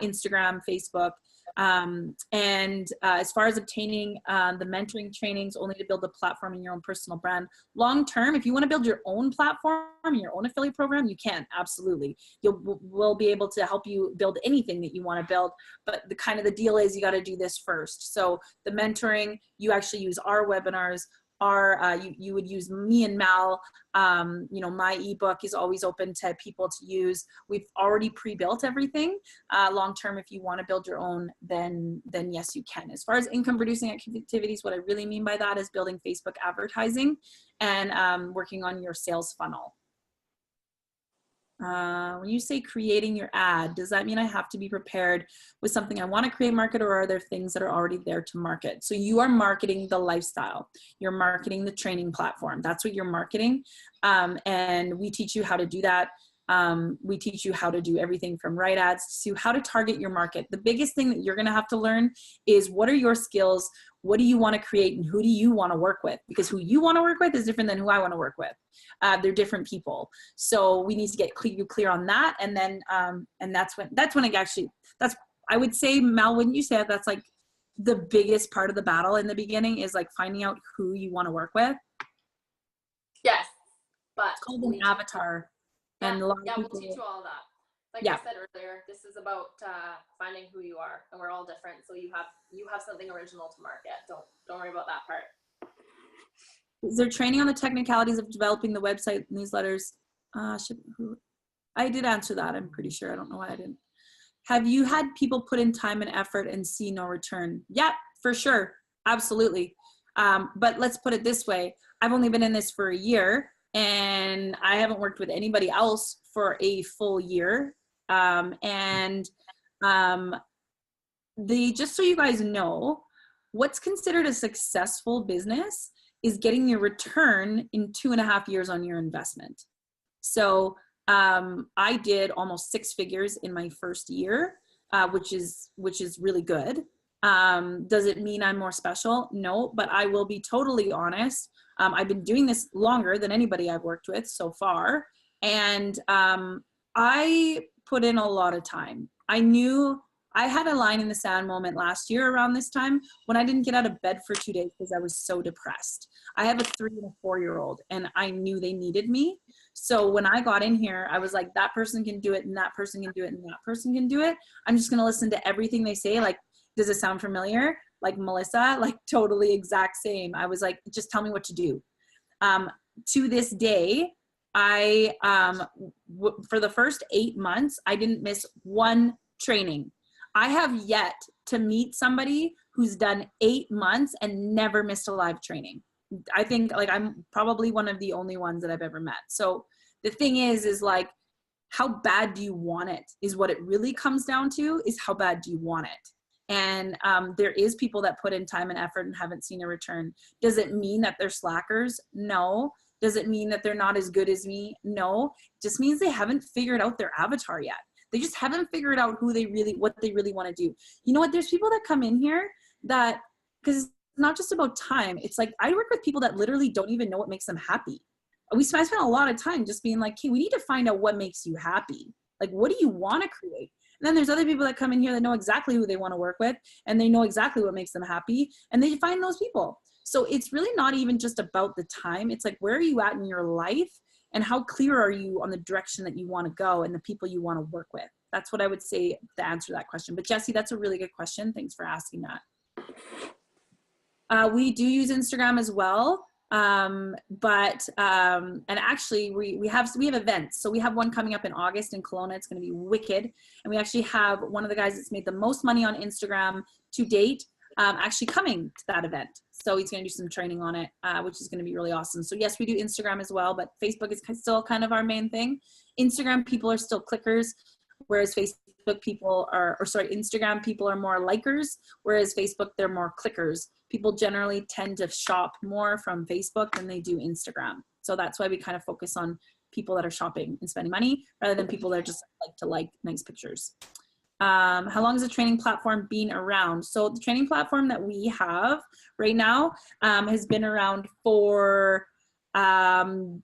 Instagram, Facebook. As far as obtaining the mentoring trainings only to build a platform in your own personal brand, long term, if you want to build your own platform, your own affiliate program, you can, absolutely. We'll be able to help you build anything that you want to build, but the deal is you got to do this first. So the mentoring, you actually use our webinars. You would use me and Mal. My ebook is always open to people to use. We've already pre-built everything. Long-term, if you want to build your own, then yes, you can. As far as income producing activities, what I really mean by that is building Facebook advertising and working on your sales funnel. When you say creating your ad, does that mean I have to be prepared with something I want to create, market, or are there things that are already there to market? So you are marketing the lifestyle. You're marketing the training platform. That's what you're marketing. And we teach you how to do that. We teach you how to do everything from write ads to how to target your market. The biggest thing that you're going to have to learn is, what are your skills? What do you want to create, and who do you want to work with? Because who you want to work with is different than who I want to work with. They're different people. So we need to get clear on that. And then, and that's when it actually, I would say, Mal, wouldn't you say that's like the biggest part of the battle in the beginning, is like finding out who you want to work with? Yes. But it's called an avatar. Yeah, and a lot of people, we'll teach you all that. Like I said earlier, this is about finding who you are, and we're all different. So you have something original to market. Don't worry about that part. Is there training on the technicalities of developing the website, newsletters? I did answer that. I'm pretty sure. I don't know why I didn't. Have you had people put in time and effort and see no return? Yeah, for sure. Absolutely. But let's put it this way. I've only been in this for a year, and I haven't worked with anybody else for a full year. Just so you guys know, what's considered a successful business is getting your return in 2.5 years on your investment. So I did almost 6 figures in my first year, which is really good. Does it mean I'm more special? No, but I will be totally honest. I've been doing this longer than anybody I've worked with so far. And I put in a lot of time. I knew I had a line in the sand moment last year around this time when I didn't get out of bed for 2 days because I was so depressed. I have a 3 and a 4-year-old, and I knew they needed me. So when I got in here, I was like, that person can do it, and that person can do it, and that person can do it. I'm just going to listen to everything they say. Like, does it sound familiar? Like Melissa, like totally exact same. I was like, just tell me what to do. To this day, for the first 8 months, I didn't miss one training. I have yet to meet somebody who's done 8 months and never missed a live training. I think like I'm probably one of the only ones that I've ever met. So the thing is like, how bad do you want it is what it really comes down to, is how bad do you want it? And there is people that put in time and effort and haven't seen a return. Does it mean that they're slackers? No. Does it mean that they're not as good as me? No. It just means they haven't figured out their avatar yet. They just haven't figured out what they really want to do. You know what? There's people that come in here that, because it's not just about time. It's like, I work with people that literally don't even know what makes them happy. I spend a lot of time just being like, hey, we need to find out what makes you happy. Like, what do you want to create? And then there's other people that come in here that know exactly who they want to work with, and they know exactly what makes them happy, and they find those people. So it's really not even just about the time. It's like, where are you at in your life, and how clear are you on the direction that you want to go and the people you want to work with? That's what I would say to answer that question. But Jessie, that's a really good question. Thanks for asking that. We do use Instagram as well. And actually we have events. So we have one coming up in August in Kelowna. It's going to be wicked. And we actually have one of the guys that's made the most money on Instagram to date, actually coming to that event. So he's going to do some training on it, which is going to be really awesome. So yes, we do Instagram as well, but Facebook is still kind of our main thing. Instagram people are still clickers, whereas Facebook people are, or sorry, Instagram people are more likers, whereas Facebook, they're more clickers. People generally tend to shop more from Facebook than they do Instagram. So that's why we kind of focus on people that are shopping and spending money rather than people that just like to like nice pictures. How long has the training platform been around? So the training platform that we have right now has been around for 7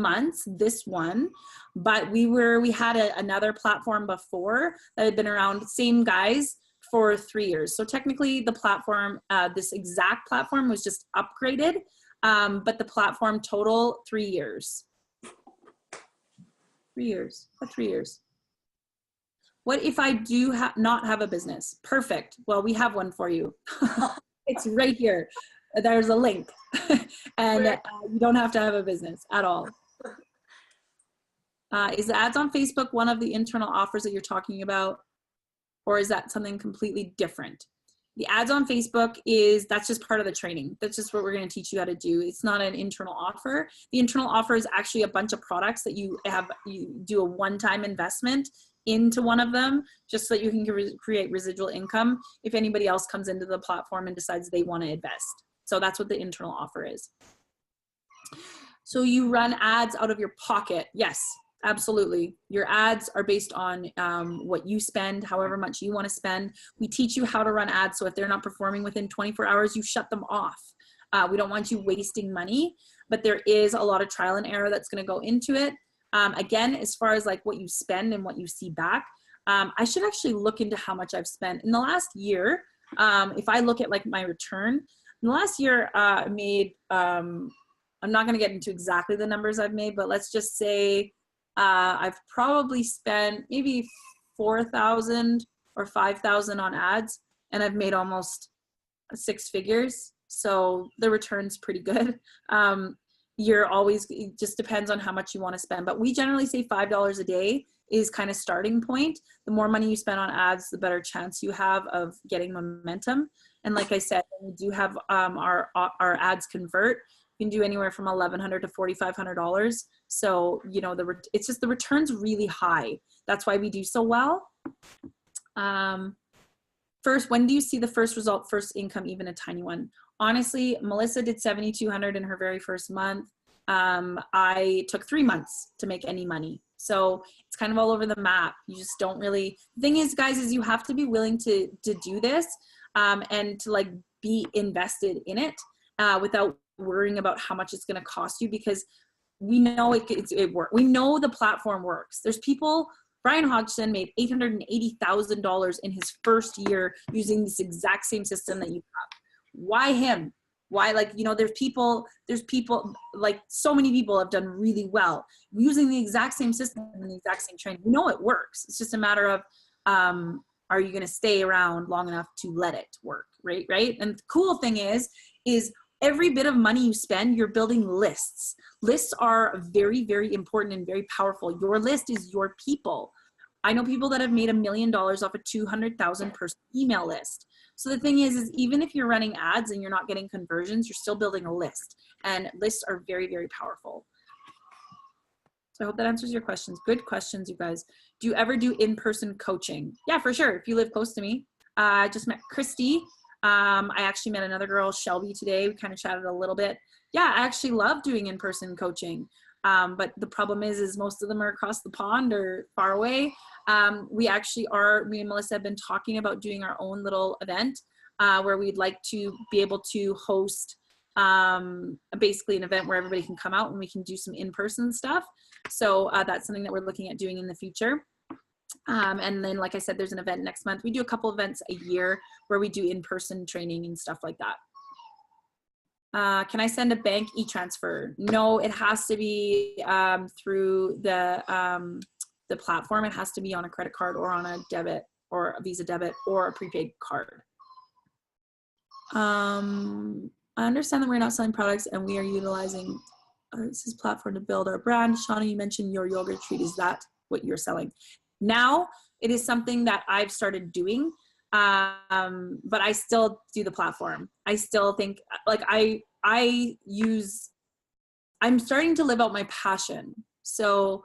months, this one, but we had another platform before that had been around, same guys, for 3 years. So technically the platform, this exact platform was just upgraded, but the platform total 3 years. 3 years, what 3 years? What if I do not have a business? Perfect. Well, we have one for you. It's right here. There's a link. And you don't have to have a business at all. Is the ads on Facebook one of the internal offers that you're talking about? Or is that something completely different? The ads on Facebook that's just part of the training. That's just what we're going to teach you how to do. It's not an internal offer. The internal offer is actually a bunch of products that you do a one-time investment into one of them, just so that you can create residual income if anybody else comes into the platform and decides they want to invest. So that's what the internal offer is. So you run ads out of your pocket. Yes, absolutely. Your ads are based on what you spend, however much you want to spend. We teach you how to run ads. So if they're not performing within 24 hours, you shut them off. We don't want you wasting money, but there is a lot of trial and error that's going to go into it. Again, as far as like what you spend and what you see back, I should actually look into how much I've spent in the last year. If I look at like my return in the last year, I made, I'm not going to get into exactly the numbers I've made, but let's just say I've probably spent maybe 4,000 or 5,000 on ads, and I've made almost 6 figures. So the return's pretty good. It just depends on how much you want to spend, but we generally say $5 a day is kind of starting point. The more money you spend on ads, the better chance you have of getting momentum. And like I said, we do have our ads convert. You can do anywhere from $1,100 to $4,500. So, you know, it's just the return's really high. That's why we do so well. First, when do you see the first result, first income, even a tiny one? Honestly, Melissa did 7,200 in her very first month. I took 3 months to make any money. So it's kind of all over the map. You just don't really, the thing is, guys, is you have to be willing to do this and to like be invested in it without worrying about how much it's going to cost you, because we know it works. We know the platform works. There's people, Brian Hodgson made $880,000 in his first year using this exact same system that you have. Why him? Why, like, you know, there's people, like so many people have done really well using the exact same system and the exact same training. We know it works. It's just a matter of, are you going to stay around long enough to let it work, right? And the cool thing is every bit of money you spend, you're building lists. Lists are very, very important and very powerful. Your list is your people. I know people that have made $1 million off a 200,000 person email list. So the thing is even if you're running ads and you're not getting conversions, you're still building a list, and lists are very, very powerful. So I hope that answers your questions. Good questions, you guys. Do you ever do in-person coaching? Yeah, for sure. If you live close to me. I just met Christy. I actually met another girl, Shelby, today. We kind of chatted a little bit. Yeah, I actually love doing in-person coaching. But the problem is most of them are across the pond or far away. Me and Melissa have been talking about doing our own little event where we'd like to be able to host basically an event where everybody can come out and we can do some in-person stuff. So that's something that we're looking at doing in the future. And then, like I said, there's an event next month. We do a couple events a year where we do in-person training and stuff like that. Can I send a bank e-transfer? No, it has to be through the platform. It has to be on a credit card or on a debit or a Visa debit or a prepaid card. I understand that we're not selling products and we are utilizing this platform to build our brand. Shauna, you mentioned your yoga retreat. Is that what you're selling? Now, it is something that I've started doing. But I still do the platform. I still think like I'm starting to live out my passion. So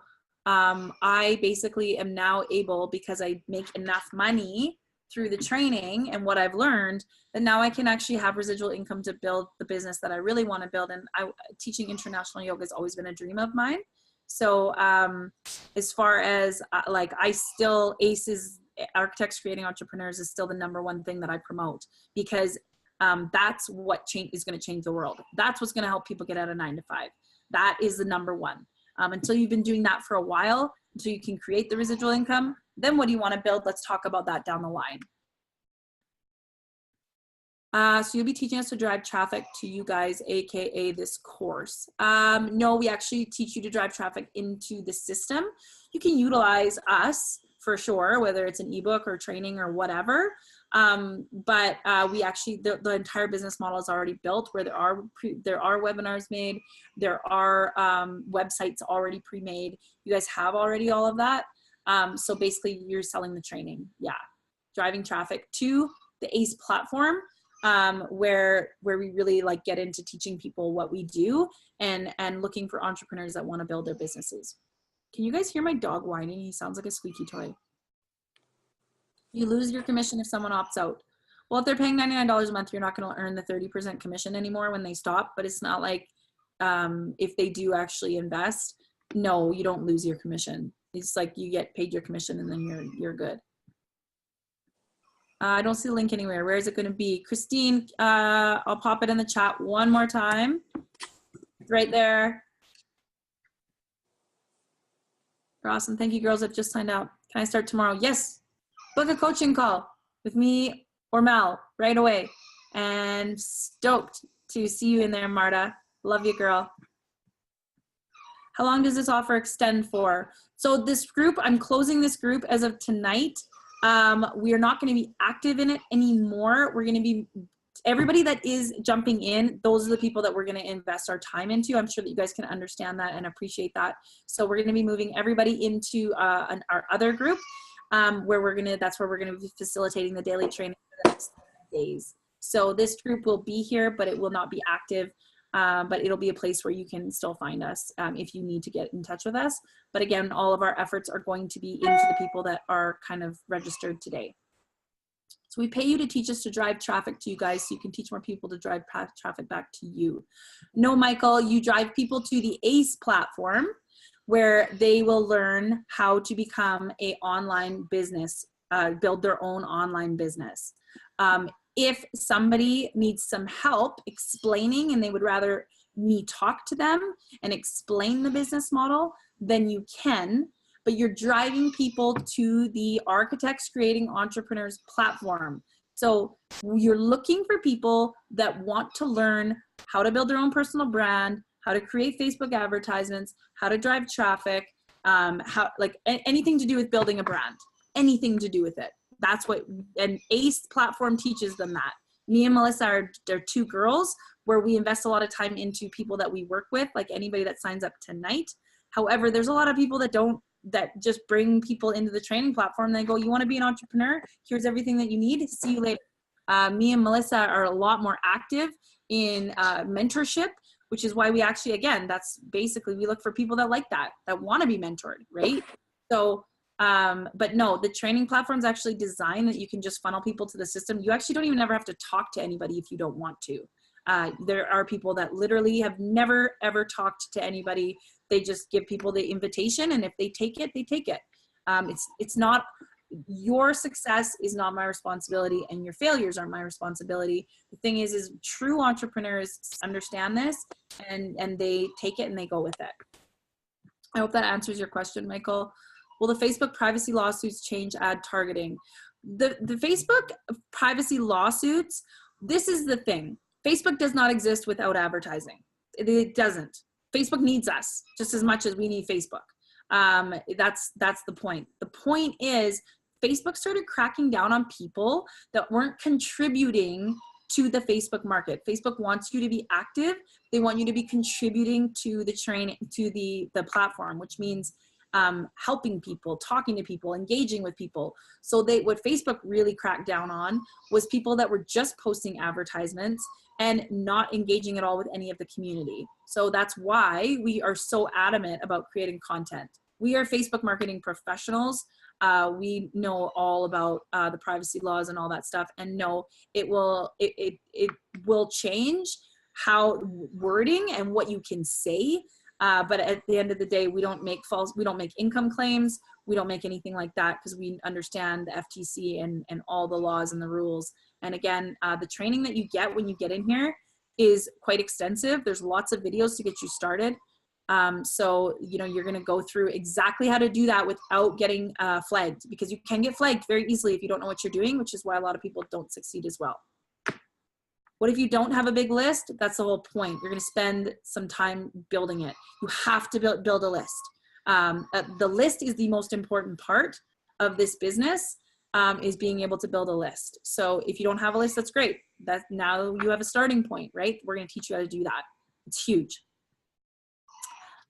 I basically am now able, because I make enough money through the training and what I've learned, that now I can actually have residual income to build the business that I really want to build. And teaching international yoga has always been a dream of mine. So as far as like, I still, ACE's Architects Creating Entrepreneurs is still the #1 thing that I promote, because that's what is going to change the world. That's what's going to help people get out of 9 to 5. That is the #1. Until you've been doing that for a while, until you can create the residual income, then what do you want to build? Let's talk about that down the line. So you'll be teaching us to drive traffic to you guys, AKA this course. No, we actually teach you to drive traffic into the system. You can utilize us for sure, whether it's an ebook or training or whatever. But we actually, the entire business model is already built, where there are webinars made, there are websites already pre-made. You guys have already all of that. So basically you're selling the training. Yeah. Driving traffic to the ACE platform, where we really like get into teaching people what we do, and looking for entrepreneurs that want to build their businesses. Can you guys hear my dog whining? He sounds like a squeaky toy. You lose your commission if someone opts out. Well, if they're paying $99 a month, you're not going to earn the 30% commission anymore when they stop. But it's not like if they do actually invest, no, you don't lose your commission. It's like you get paid your commission and then you're good. I don't see the link anywhere. Where is it going to be? Christine, I'll pop it in the chat one more time. It's right there. Awesome. Thank you, girls. I've just signed out. Can I start tomorrow? Yes. Book a coaching call with me or Mel right away. And stoked to see you in there, Marta. Love you, girl. How long does this offer extend for? So this group, I'm closing this group as of tonight. We are not going to be active in it anymore. We're going to be, everybody that is jumping in, those are the people that we're going to invest our time into. I'm sure that you guys can understand that and appreciate that. So we're going to be moving everybody into our other group, where that's where we're going to be facilitating the daily training for the next days. So this group will be here, but it will not be active. But it'll be a place where you can still find us if you need to get in touch with us. But again, all of our efforts are going to be into the people that are kind of registered today. So we pay you to teach us to drive traffic to you guys so you can teach more people to drive traffic back to you. No, Michael, you drive people to the ACE platform, where they will learn how to become an online business, build their own online business. If somebody needs some help explaining and they would rather me talk to them and explain the business model, then you can, but you're driving people to the Architects Creating Entrepreneurs platform. So you're looking for people that want to learn how to build their own personal brand, how to create Facebook advertisements, how to drive traffic, anything to do with building a brand, anything to do with it. That's what an ACE platform teaches them that. Me and Melissa they're two girls where we invest a lot of time into people that we work with, like anybody that signs up tonight. However, there's a lot of people that just bring people into the training platform. They go, you want to be an entrepreneur? Here's everything that you need. See you later. Me and Melissa are a lot more active in mentorship, which is why we actually, again, that's basically, we look for people that like that want to be mentored, right? So, but no, the training platform is actually designed that you can just funnel people to the system. You actually don't even ever have to talk to anybody if you don't want to. There are people that literally have never, ever talked to anybody. They just give people the invitation, and if they take it, they take it. It's not, your success is not my responsibility, and your failures aren't my responsibility. The thing is true entrepreneurs understand this, and they take it and they go with it. I hope that answers your question, Michael. Will the Facebook privacy lawsuits change ad targeting? The Facebook privacy lawsuits, this is the thing. Facebook does not exist without advertising. It doesn't. Facebook needs us just as much as we need Facebook. That's the point. The point is Facebook started cracking down on people that weren't contributing to the Facebook market. Facebook wants you to be active. They want you to be contributing to the training, to the platform, which means helping people, talking to people, engaging with people. So what Facebook really cracked down on was people that were just posting advertisements and not engaging at all with any of the community. So that's why we are so adamant about creating content. we are Facebook marketing professionals. We know all about the privacy laws and all that stuff, and no, it will change how wording and what you can say. But at the end of the day, we don't make income claims. We don't make anything like that because we understand the FTC and all the laws and the rules. And again, the training that you get when you get in here is quite extensive. There's lots of videos to get you started. So, you know, you're going to go through exactly how to do that without getting flagged, because you can get flagged very easily if you don't know what you're doing, which is why a lot of people don't succeed as well. What if you don't have a big list? That's the whole point. You're going to spend some time building it. You have to build a list. The list is the most important part of this business, is being able to build a list. So if you don't have a list, that's great. Now you have a starting point, right? We're going to teach you how to do that. It's huge.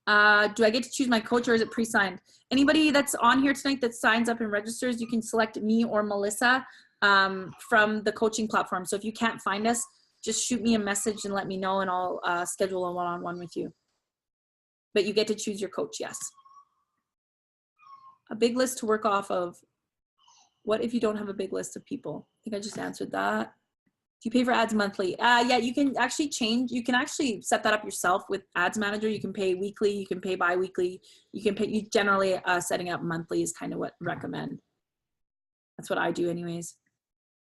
Do I get to choose my coach, or is it pre-signed? Anybody that's on here tonight that signs up and registers, you can select me or Melissa from the coaching platform. So if you can't find us, just shoot me a message and let me know, and I'll schedule a one-on-one with you. But you get to choose your coach, yes. A big list to work off of. What if you don't have a big list of people? I think I just answered that. Do you pay for ads monthly? Yeah, you can actually set that up yourself with Ads Manager. You can pay weekly, you can pay bi-weekly, you generally setting up monthly is kind of what I recommend. That's what I do anyways.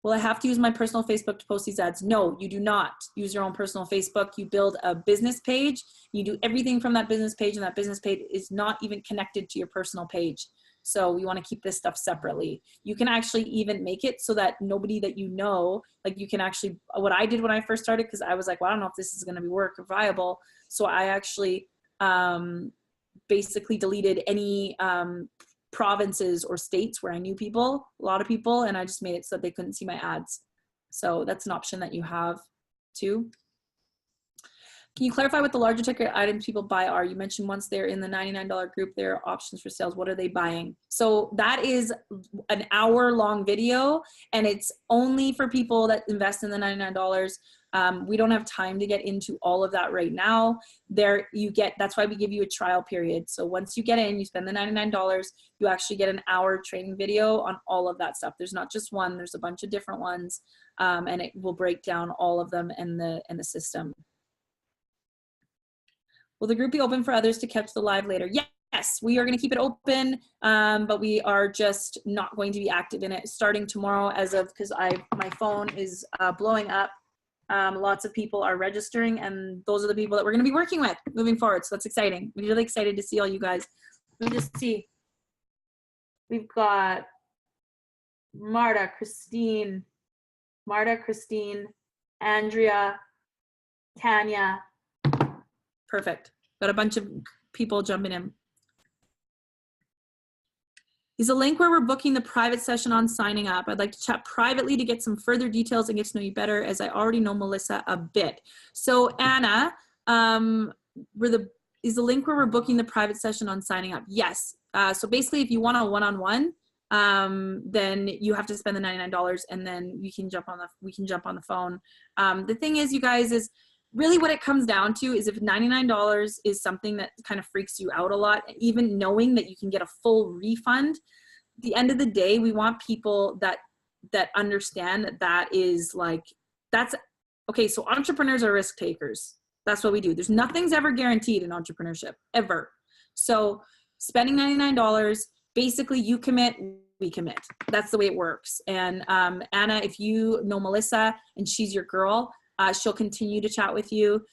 Will I have to use my personal Facebook to post these ads? No, you do not use your own personal Facebook. You build a business page. You do everything from that business page, and that business page is not even connected to your personal page. So we want to keep this stuff separately. You can actually even make it so that nobody that you know, like you can actually, what I did when I first started, because I was like, well, I don't know if this is going to be work or viable. So I actually basically deleted any provinces or states where I knew people, a lot of people, and I just made it so that they couldn't see my ads. So that's an option that you have too. Can you clarify what the larger ticket items people buy are? You mentioned once they're in the $99 group, there are options for sales. What are they buying? So that is an hour-long video, and it's only for people that invest in the $99. We don't have time to get into all of that right now. That's why we give you a trial period. So once you get in, you spend the $99, you actually get an hour training video on all of that stuff. There's not just one, there's a bunch of different ones, and it will break down all of them in the system. Will the group be open for others to catch the live later? Yes, we are going to keep it open, but we are just not going to be active in it starting tomorrow because my phone is blowing up. Lots of people are registering, and those are the people that we're going to be working with moving forward. So that's exciting. We're really excited to see all you guys. Let me just see. We've got Marta, Christine, Andrea, Tanya. Perfect. Got a bunch of people jumping in. Is a link where we're booking the private session on signing up. I'd like to chat privately to get some further details and get to know you better, as I already know Melissa a bit. So Anna, is the link where we're booking the private session on signing up? Yes. So basically, if you want a one-on-one, then you have to spend the $99, and then we can jump on the phone. The thing is, you guys, is really what it comes down to is if $99 is something that kind of freaks you out a lot, even knowing that you can get a full refund, at the end of the day, we want people that understand that is like, that's, okay, so entrepreneurs are risk takers. That's what we do. There's nothing's ever guaranteed in entrepreneurship, ever. So spending $99, basically you commit, we commit. That's the way it works. And Anna, if you know Melissa and she's your girl, she'll continue to chat with you.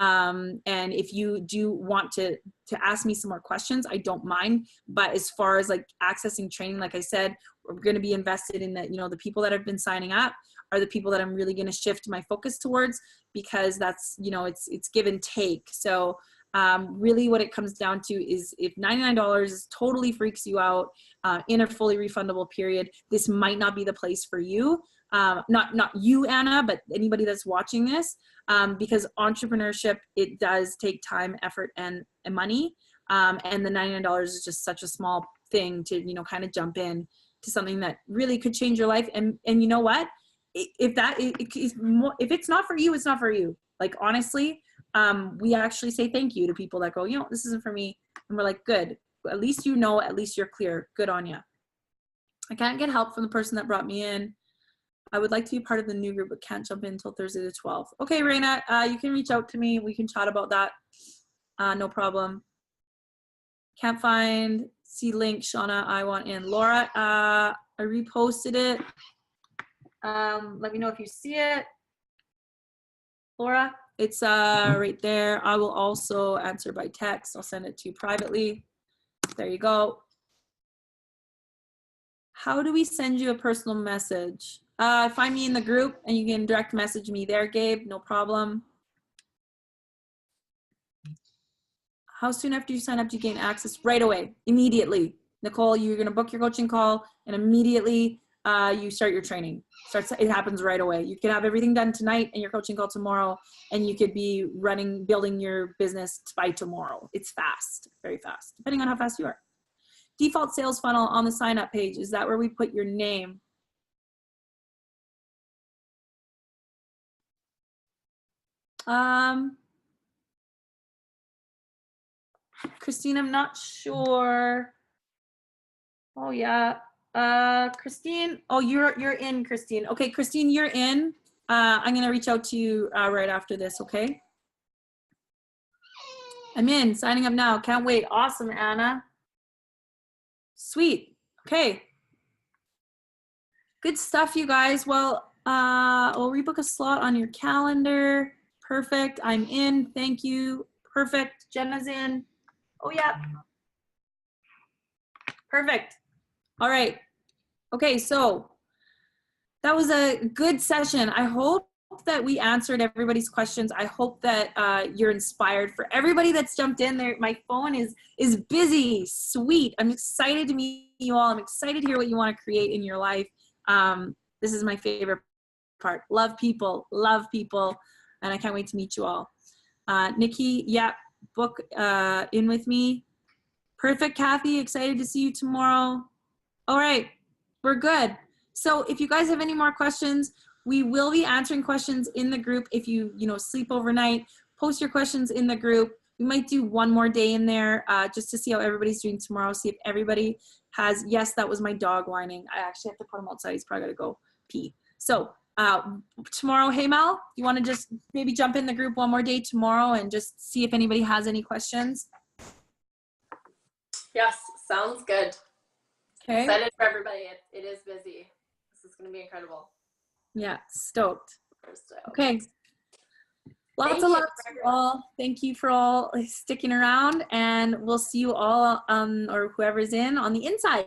And if you do want to ask me some more questions, I don't mind. But as far as like accessing training, like I said, we're going to be invested in that. You know, the people that have been signing up are the people that I'm really going to shift my focus towards, because that's, you know, it's give and take. So really what it comes down to is if $99 totally freaks you out in a fully refundable period, this might not be the place for you. Not you, Anna, but anybody that's watching this, because entrepreneurship, it does take time, effort, and money. And the $99 is just such a small thing to, you know, kind of jump in to something that really could change your life. And you know what? If it's not for you, it's not for you. Like, honestly, we actually say thank you to people that go, you know, this isn't for me. And we're like, good. at least you know, at least you're clear. Good on you. I can't get help from the person that brought me in. I would like to be part of the new group, but can't jump in until Thursday the 12th. Okay, Raina, you can reach out to me. We can chat about that. No problem. Can't find, see link, Shauna, I want in. Laura, I reposted it. Let me know if you see it. Laura, it's right there. I will also answer by text. I'll send it to you privately. There you go. How do we send you a personal message? Find me in the group and you can direct message me there, Gabe, no problem. How soon after you sign up do you gain access? Right away, immediately. Nicole, you're gonna book your coaching call and immediately you start your training. It happens right away. You can have everything done tonight and your coaching call tomorrow, and you could be building your business by tomorrow. It's fast, very fast, depending on how fast you are. Default sales funnel on the sign up page. Is that where we put your name? Christine, I'm not sure. Oh yeah. Christine, oh, you're in, Christine. Okay, Christine, you're in. I'm gonna reach out to you right after this, okay? I'm in, signing up now. Can't wait. Awesome, Anna. Sweet. Okay. Good stuff, you guys. Well, we'll rebook a slot on your calendar. Perfect. I'm in. Thank you. Perfect. Jenna's in. Oh, yeah. Perfect. All right. Okay, so that was a good session. I hope that we answered everybody's questions. I hope that you're inspired. For everybody that's jumped in there, my phone is busy. Sweet. I'm excited to meet you all. I'm excited to hear what you want to create in your life. This is my favorite part. Love people, and I can't wait to meet you all. Nikki, yeah, book in with me. Perfect, Kathy, excited to see you tomorrow. All right, we're good. So if you guys have any more questions, we will be answering questions in the group. If you sleep overnight, post your questions in the group. We might do one more day in there just to see how everybody's doing tomorrow, see if everybody has, yes, that was my dog whining. I actually have to put him outside. He's probably got to go pee. So tomorrow, hey Mel, you want to just maybe jump in the group one more day tomorrow and just see if anybody has any questions? Yes, sounds good. Okay. Excited for everybody. It is busy. This is going to be incredible. Yeah, stoked. Okay. Lots of love to you all. Thank you for all sticking around, and we'll see you all or whoever's in on the inside.